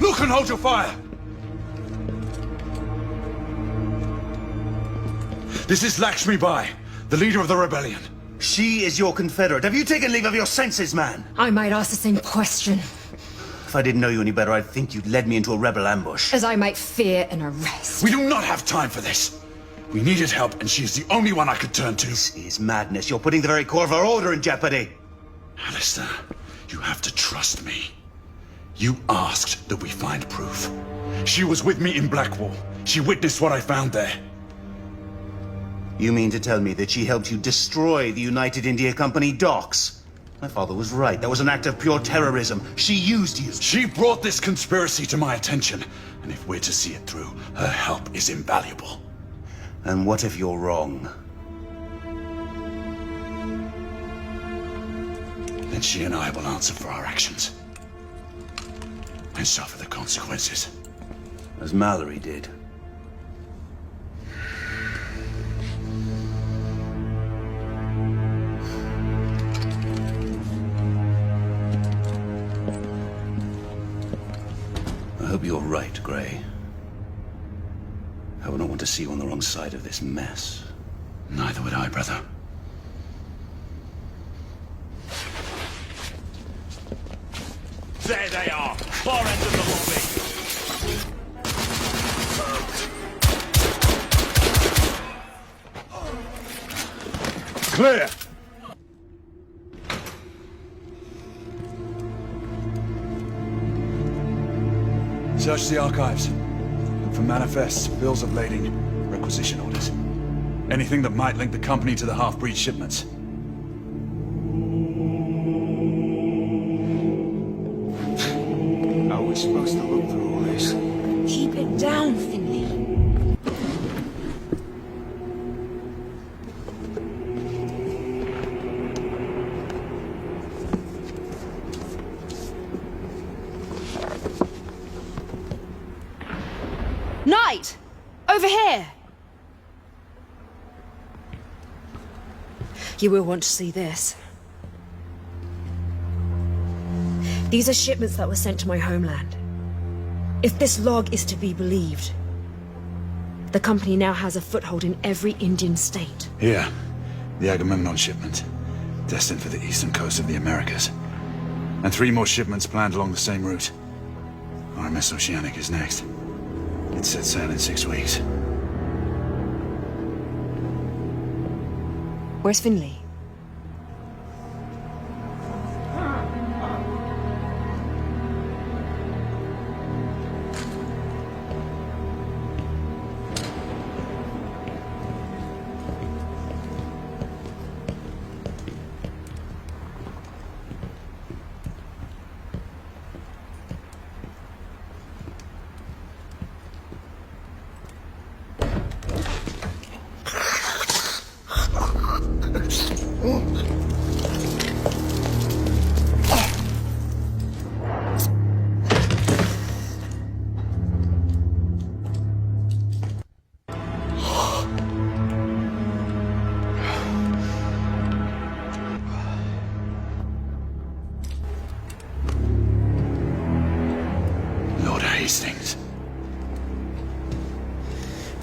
Look and hold your fire! This is Lakshmi Bai, the leader of the rebellion. She is your confederate. Have you taken leave of your senses, man? I might ask the same question. If I didn't know you any better, I'd think you'd led me into a rebel ambush. As I might fear an arrest. We do not have time for this. We needed help, and she is the only one I could turn to. This is madness. You're putting the very core of our order in jeopardy. Alistair, you have to trust me. You asked that we find proof. She was with me in Blackwall. She witnessed what I found there. You mean to tell me that she helped you destroy the United India Company docks? My father was right. That was an act of pure terrorism. She used you. She brought this conspiracy to my attention, and if we're to see it through, her help is invaluable. And what if you're wrong? Then she and I will answer for our actions. And suffer the consequences. As Mallory did. I hope you're right, Gray. I would not want to see you on the wrong side of this mess. Neither would I, brother. There they are, far end of the lobby. Clear! Search the archives. Look for manifests, bills of lading, requisition orders. Anything that might link the company to the half-breed shipments. How are we supposed to look through all this? Keep it down, Finley. Knight! Over here! You will want to see this. These are shipments that were sent to my homeland. If this log is to be believed, the company now has a foothold in every Indian state. Here, the Agamemnon shipment, destined for the eastern coast of the Americas. And 3 more shipments planned along the same route. RMS Oceanic is next. It sets sail in 6 weeks. Where's Finley?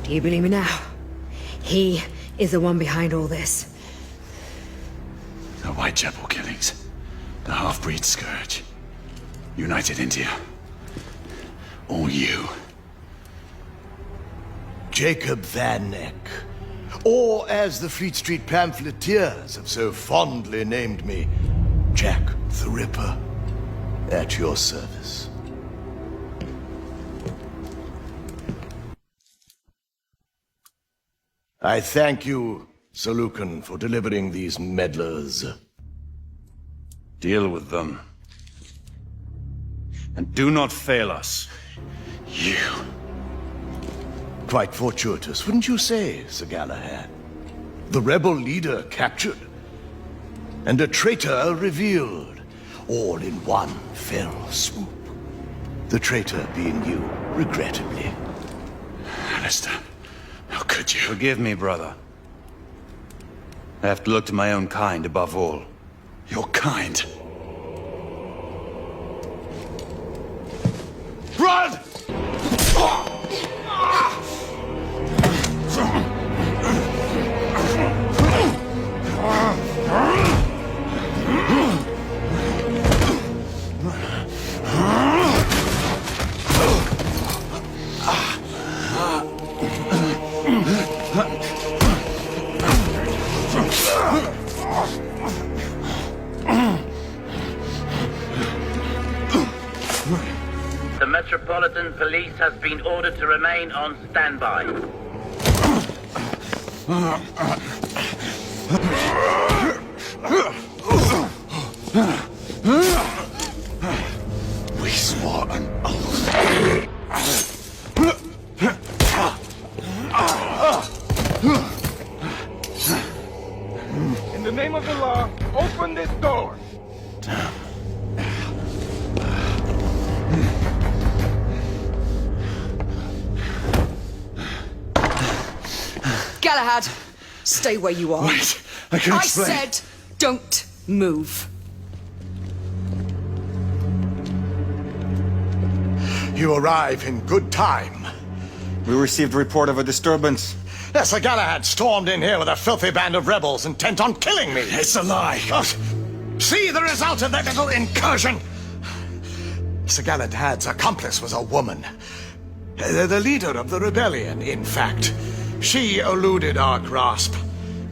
Do you believe me now? He is the one behind all this. The Whitechapel killings. The half-breed scourge. United India. All you. Jacob Van Neck. Or, as the Fleet Street pamphleteers have so fondly named me, Jack the Ripper. At your service. I thank you, Sir Lucan, for delivering these meddlers. Deal with them. And do not fail us. You. Quite fortuitous, wouldn't you say, Sir Galahad? The rebel leader captured, and a traitor revealed, all in one fell swoop. The traitor being you, regrettably. Alistair, how could you? Forgive me, brother. I have to look to my own kind above all. Your kind? Run! The Metropolitan Police has been ordered to remain on standby. We swore an oath. In the name of the law, open this door! Galahad, stay where you are. Wait, I can explain. I said, don't move. You arrive in good time. We received a report of a disturbance. Sir Galahad stormed in here with a filthy band of rebels intent on killing me. It's a lie. Oh, see the result of that little incursion. Sir Galahad's accomplice was a woman. The leader of the rebellion, in fact. She eluded our grasp.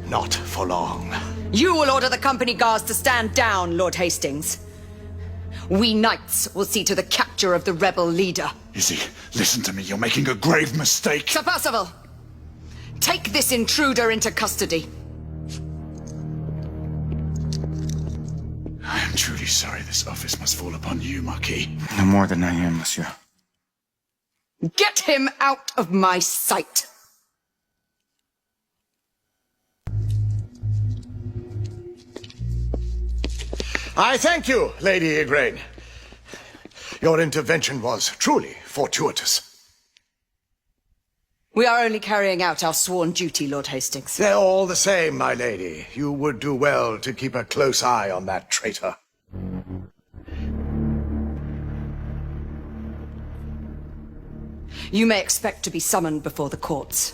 Not for long. You will order the company guards to stand down, Lord Hastings. We knights will see to the capture of the rebel leader. Izzy, listen to me. You're making a grave mistake. Sir Percival, take this intruder into custody. I am truly sorry this office must fall upon you, Marquis. No more than I am, monsieur. Get him out of my sight. I thank you, Lady Igraine. Your intervention was truly fortuitous. We are only carrying out our sworn duty, Lord Hastings. They're all the same, my lady. You would do well to keep a close eye on that traitor. You may expect to be summoned before the courts.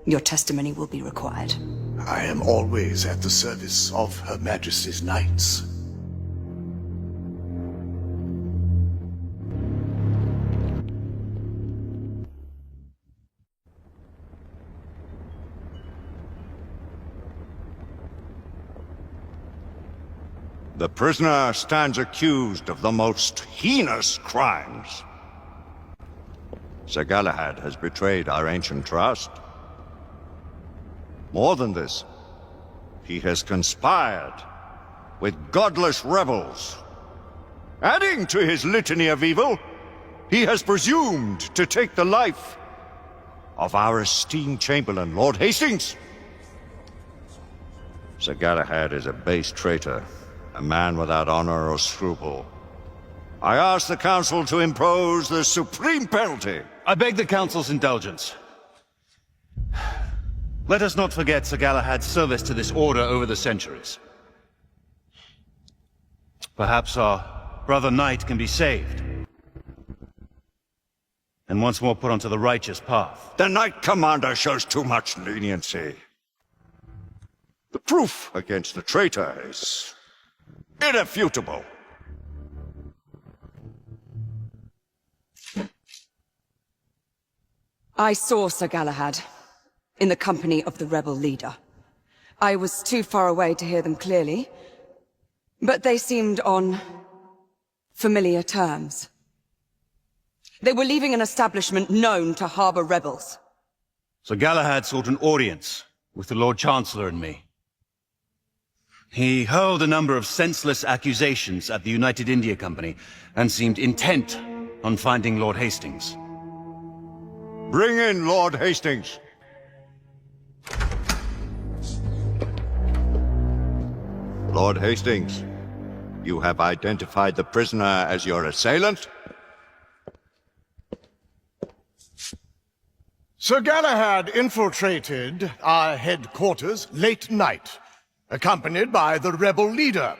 Your testimony will be required. I am always at the service of Her Majesty's knights. The prisoner stands accused of the most heinous crimes. Sir Galahad has betrayed our ancient trust. More than this, he has conspired with godless rebels. Adding to his litany of evil, he has presumed to take the life of our esteemed Chamberlain, Lord Hastings. Sir Galahad is a base traitor, a man without honor or scruple. I ask the Council to impose the supreme penalty. I beg the Council's indulgence. Let us not forget Sir Galahad's service to this order over the centuries. Perhaps our brother knight can be saved. and once more put onto the righteous path. The Knight Commander shows too much leniency. The proof against the traitor is irrefutable. I saw Sir Galahad in the company of the rebel leader. I was too far away to hear them clearly, but they seemed on familiar terms. They were leaving an establishment known to harbor rebels. So Galahad sought an audience with the Lord Chancellor and me. He hurled a number of senseless accusations at the United India Company and seemed intent on finding Lord Hastings. Bring in Lord Hastings. Lord Hastings, you have identified the prisoner as your assailant? Sir Galahad infiltrated our headquarters late night, accompanied by the rebel leader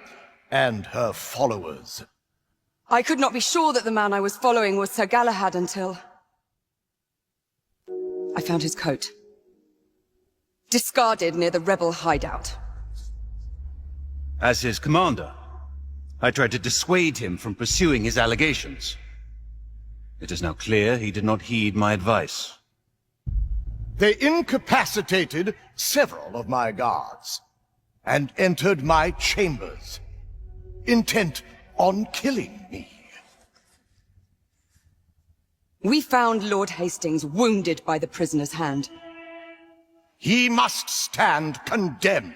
and her followers. I could not be sure that the man I was following was Sir Galahad until I found his coat, discarded near the rebel hideout. As his commander, I tried to dissuade him from pursuing his allegations. It is now clear he did not heed my advice. They incapacitated several of my guards and entered my chambers, intent on killing me. We found Lord Hastings wounded by the prisoner's hand. He must stand condemned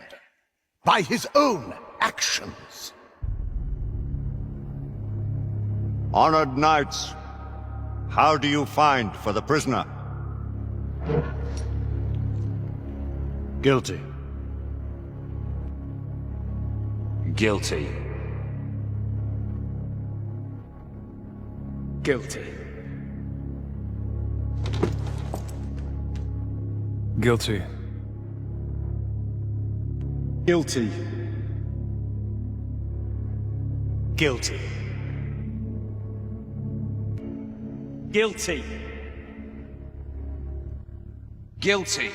by his own actions. Honored knights, how do you find for the prisoner? Guilty. Guilty. Guilty. Guilty. Guilty. Guilty. Guilty. Guilty.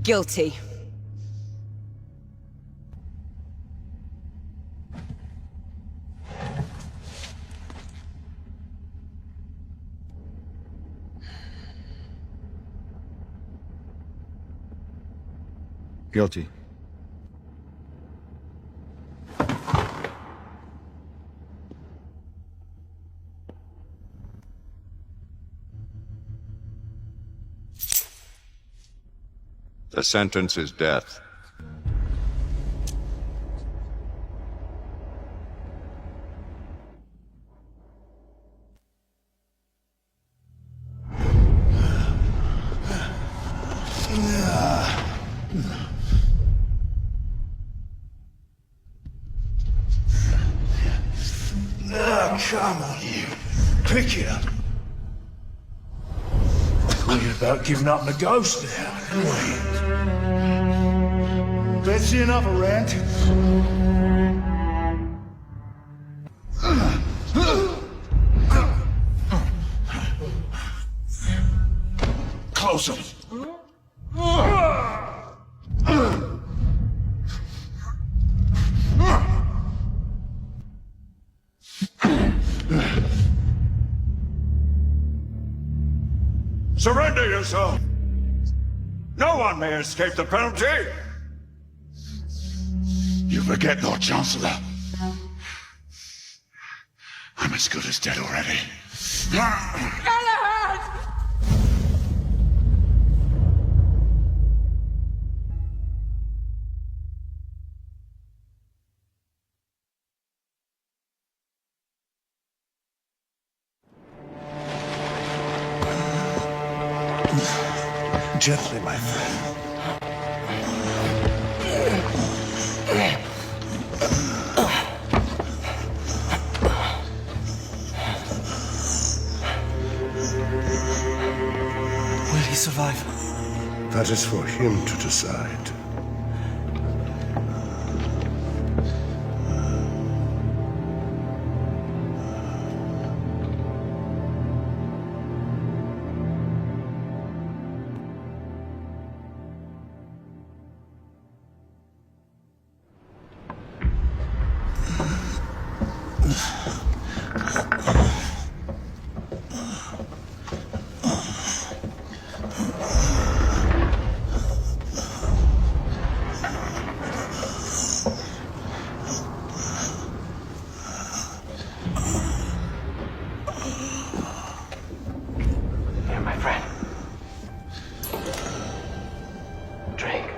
Guilty. Guilty. The sentence is death. Come on, you. Pick it up. We're about giving up the ghost now, aren't we? That's enough, a rant. Close him. Surrender yourself! No one may escape the penalty! You forget, Lord Chancellor. I'm as good as dead already. Galahad! Gently, my friend. Will he survive? That is for him to decide. Here, my friend. Drink.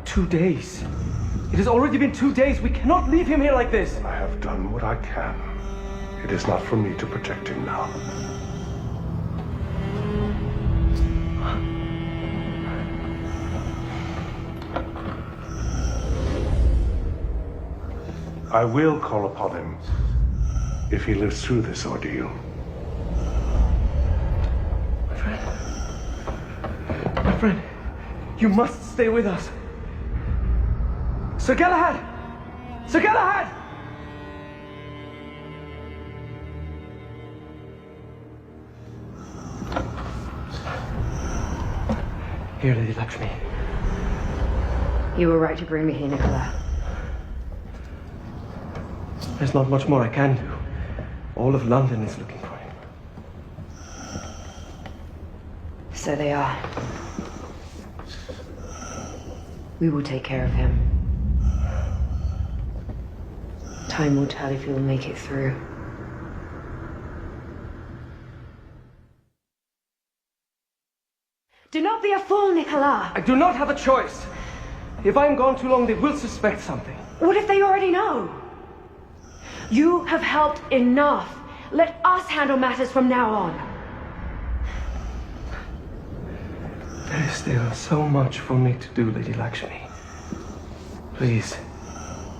Two days. It has already been 2 days. We cannot leave him here like this. I have done what I can. It is not for me to protect him now. I will call upon him if he lives through this ordeal. My friend, you must stay with us. Sir Galahad! Sir Galahad! Here, Lady Lakshmi. You were right to bring me here, Nicola. There's not much more I can do. All of London is looking for him. So they are. We will take care of him. Time will tell if he will make it through. Do not be a fool, Nicola. I do not have a choice. If I'm gone too long, they will suspect something. What if they already know? You have helped enough. Let us handle matters from now on. There is still so much for me to do, Lady Lakshmi. Please,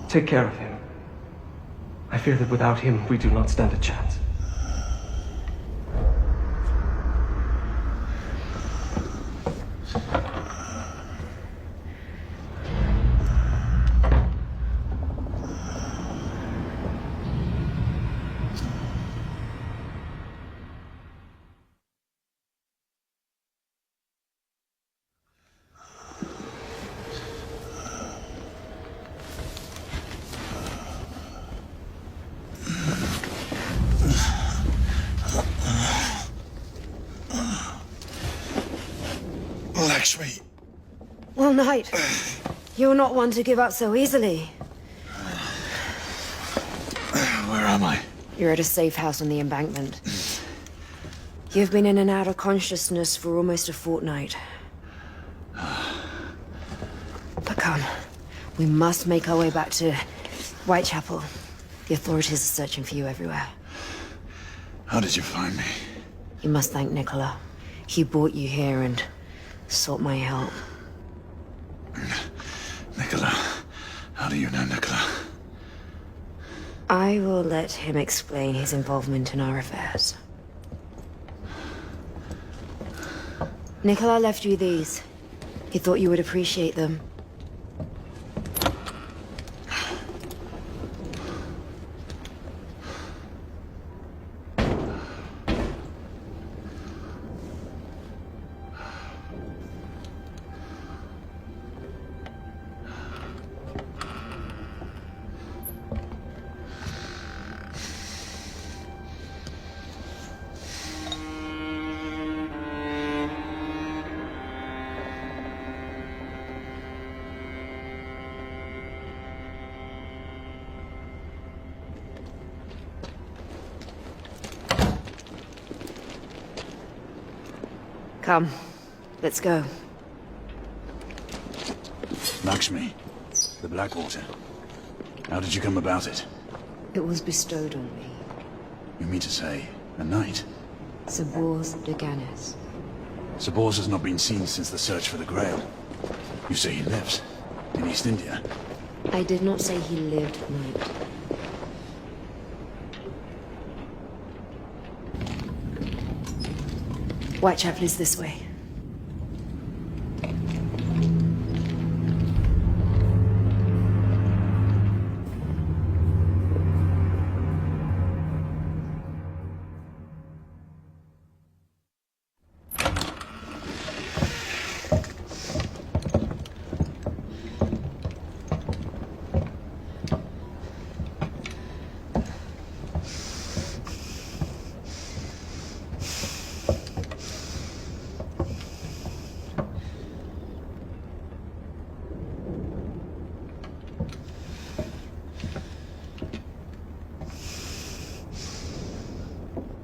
take care of him. I fear that without him, we do not stand a chance. Lakshmi. Well, Knight, you're not one to give up so easily. Where am I? You're at a safe house on the embankment. You've been in and out of consciousness for almost a fortnight. But come, we must make our way back to Whitechapel. The authorities are searching for you everywhere. How did you find me? You must thank Nicola. He brought you here and sought my help. Nicola. How do you know Nicola? I will let him explain his involvement in our affairs. Nicola left you these. He thought you would appreciate them. Come, let's go. Lakshmi, the Blackwater. How did you come about it? It was bestowed on me. You mean to say, a knight? Sabors de Ganes. Sabors has not been seen since the search for the Grail. You say he lives in East India? I did not say he lived, Knight. Whitechapel is this way.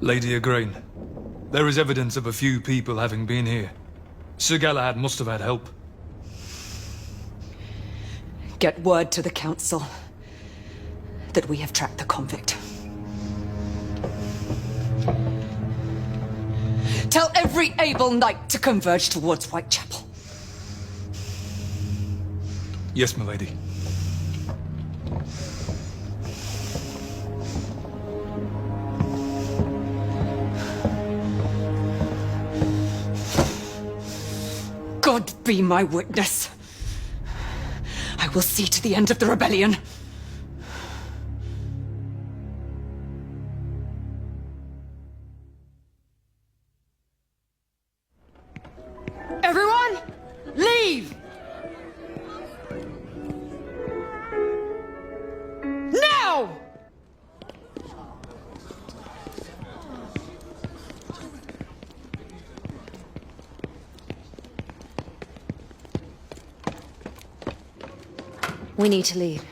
Lady Igraine, there is evidence of a few people having been here. Sir Galahad must have had help. Get word to the council that we have tracked the convict. Tell every able knight to converge towards Whitechapel. Yes, milady. God be my witness. I will see to the end of the rebellion. Everyone, leave! Now! We need to leave.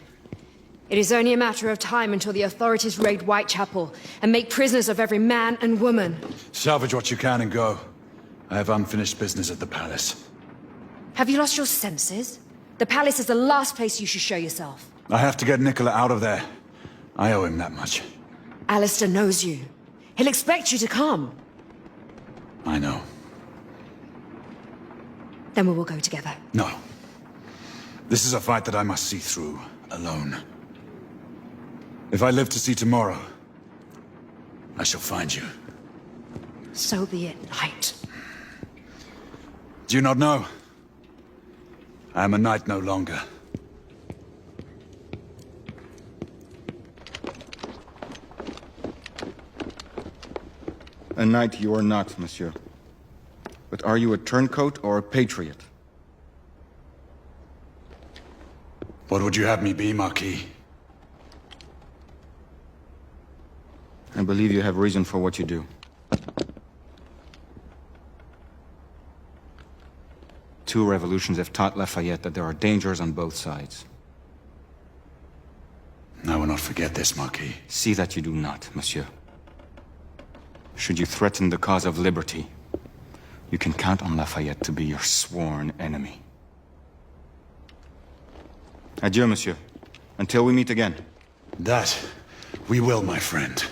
It is only a matter of time until the authorities raid Whitechapel and make prisoners of every man and woman. Salvage what you can and go. I have unfinished business at the palace. Have you lost your senses? The palace is the last place you should show yourself. I have to get Nicola out of there. I owe him that much. Alistair knows you. He'll expect you to come. I know. Then we will go together. No. This is a fight that I must see through, alone. If I live to see tomorrow, I shall find you. So be it, knight. Do you not know? I am a knight no longer. A knight you are not, monsieur. But are you a turncoat or a patriot? What would you have me be, Marquis? I believe you have reason for what you do. Two revolutions have taught Lafayette that there are dangers on both sides. I will not forget this, Marquis. See that you do not, monsieur. Should you threaten the cause of liberty, you can count on Lafayette to be your sworn enemy. Adieu, monsieur. Until we meet again. That we will, my friend.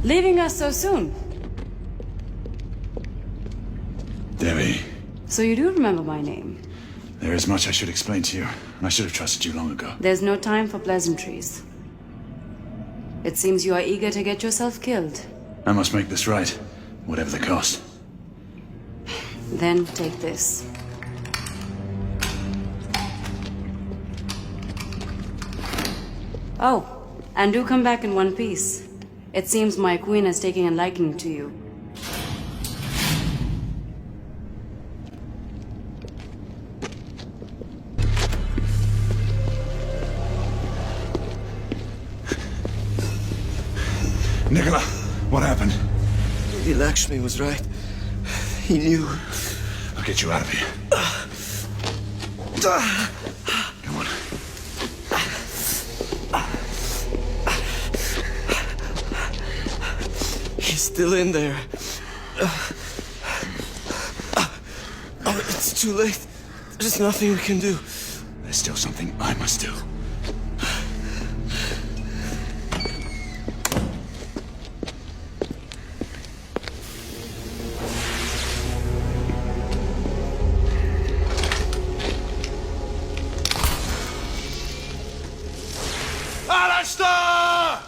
Leaving us so soon. Devi, So you do remember my name. there is much I should explain to you, and I should have trusted you long ago. There's no time for pleasantries. It seems you are eager to get yourself killed. I must make this right, whatever the cost. Then take this. Oh, and do come back in one piece. It seems my queen is taking a liking to you. Nicola, what happened? Lady Lakshmi was right. He knew. I'll get you out of here. Come on. He's still in there. Oh, it's too late. There's nothing we can do. There's still something I must do. Alistair!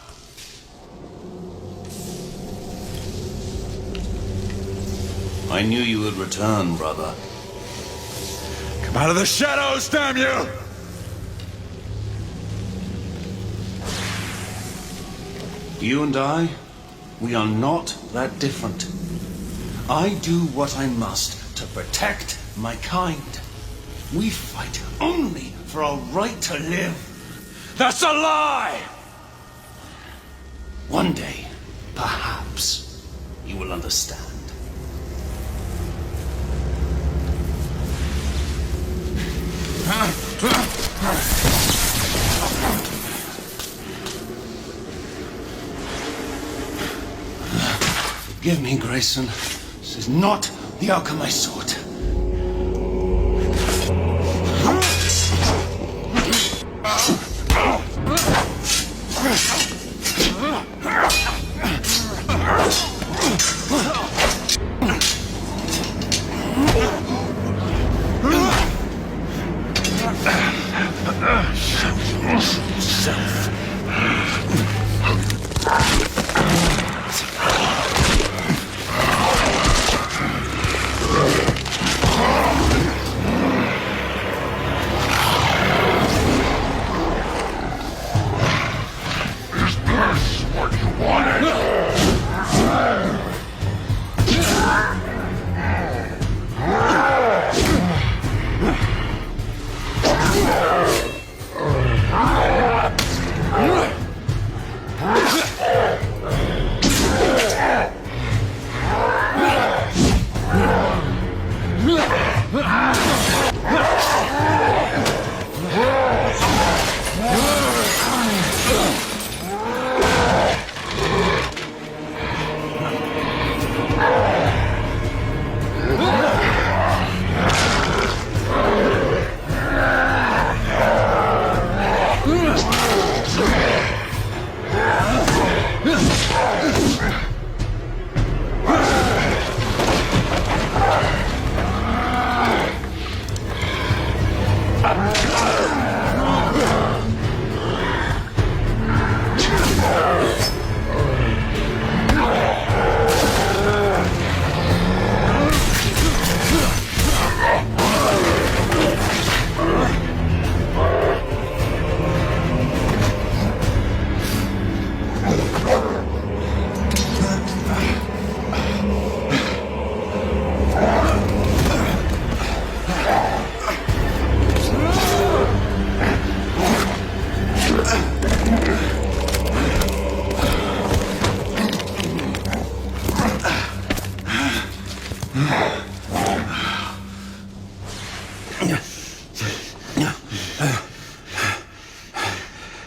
I knew you would return, brother. Come out of the shadows, damn you! You and I, we are not that different. I do what I must to protect my kind. We fight only for our right to live. That's a lie! One day, perhaps, you will understand. Forgive me, Grayson. This is not the outcome I sought.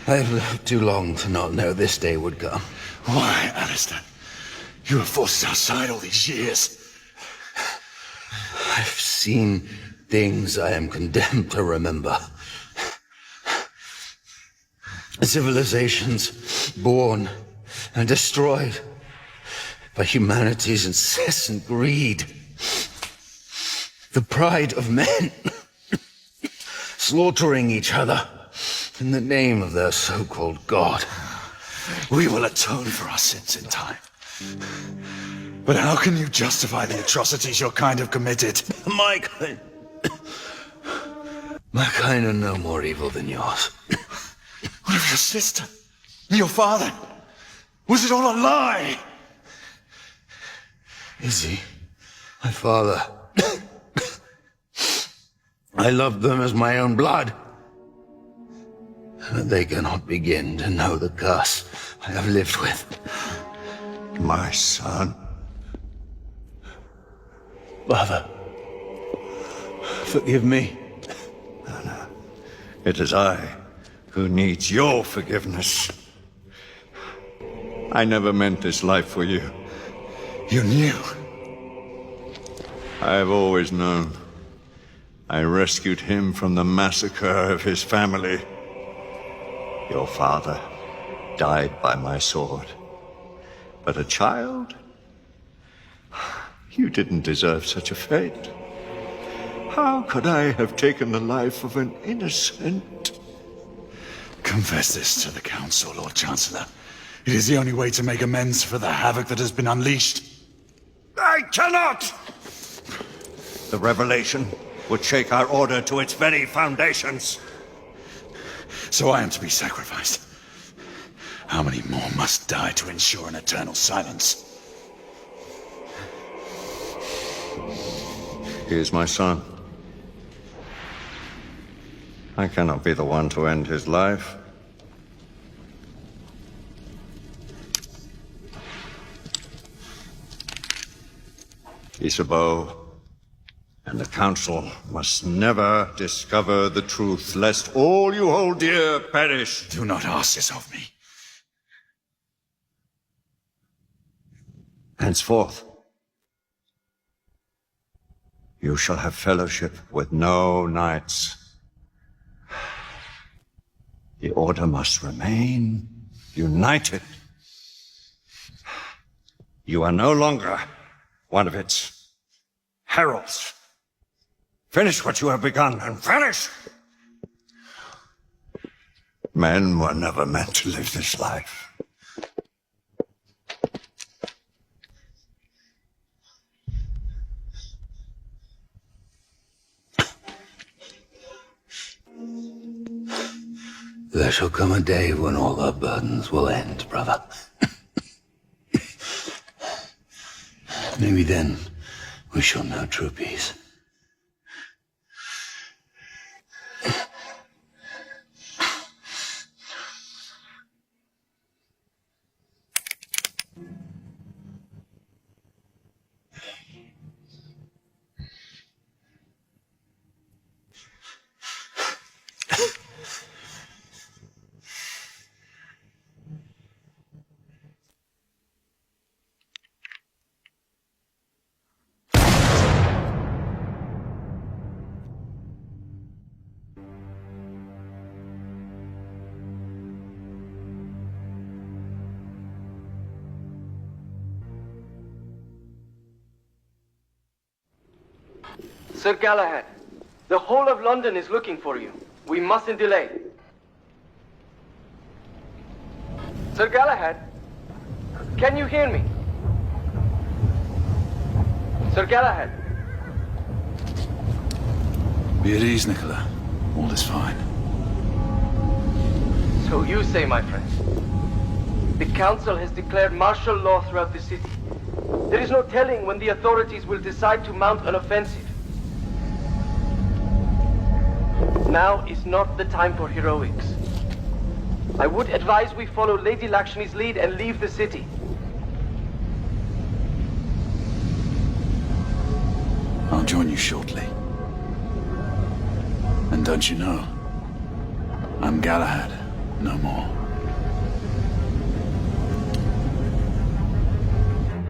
I've lived too long to not know this day would come. Why, Alistair? You were forced outside all these years. I've seen things I am condemned to remember. Civilizations born and destroyed by humanity's incessant greed. The pride of men slaughtering each other in the name of their so-called God. We will atone for our sins in time. But how can you justify the atrocities your kind have committed? My kind are no more evil than yours. What of your sister? Your father? Was it all a lie? Izzy, my father. I loved them as my own blood. But they cannot begin to know the curse I have lived with. My son. Father, forgive me. No. It is I who needs your forgiveness. I never meant this life for you. You knew? I have always known. I rescued him from the massacre of his family. Your father died by my sword. But a child? You didn't deserve such a fate. How could I have taken the life of an innocent? Confess this to the Council, Lord Chancellor. It is the only way to make amends for the havoc that has been unleashed. I cannot! The revelation would shake our order to its very foundations. So I am to be sacrificed. How many more must die to ensure an eternal silence? He is my son. I cannot be the one to end his life. Isabeau and the Council must never discover the truth, lest all you hold dear perish. Do not ask this of me. Henceforth, you shall have fellowship with no knights. The Order must remain united. You are no longer one of its heralds. Finish what you have begun, and finish! Men were never meant to live this life. There shall come a day when all our burdens will end, brother. Maybe then we shall know true peace. Sir Galahad, the whole of London is looking for you. We mustn't delay. Sir Galahad, can you hear me? Sir Galahad. Be at ease, Nicola. All is fine. So you say, my friend. The Council has declared martial law throughout the city. There is no telling when the authorities will decide to mount an offensive. Now is not the time for heroics. I would advise we follow Lady Lakshmi's lead and leave the city. I'll join you shortly. And don't you know, I'm Galahad no more.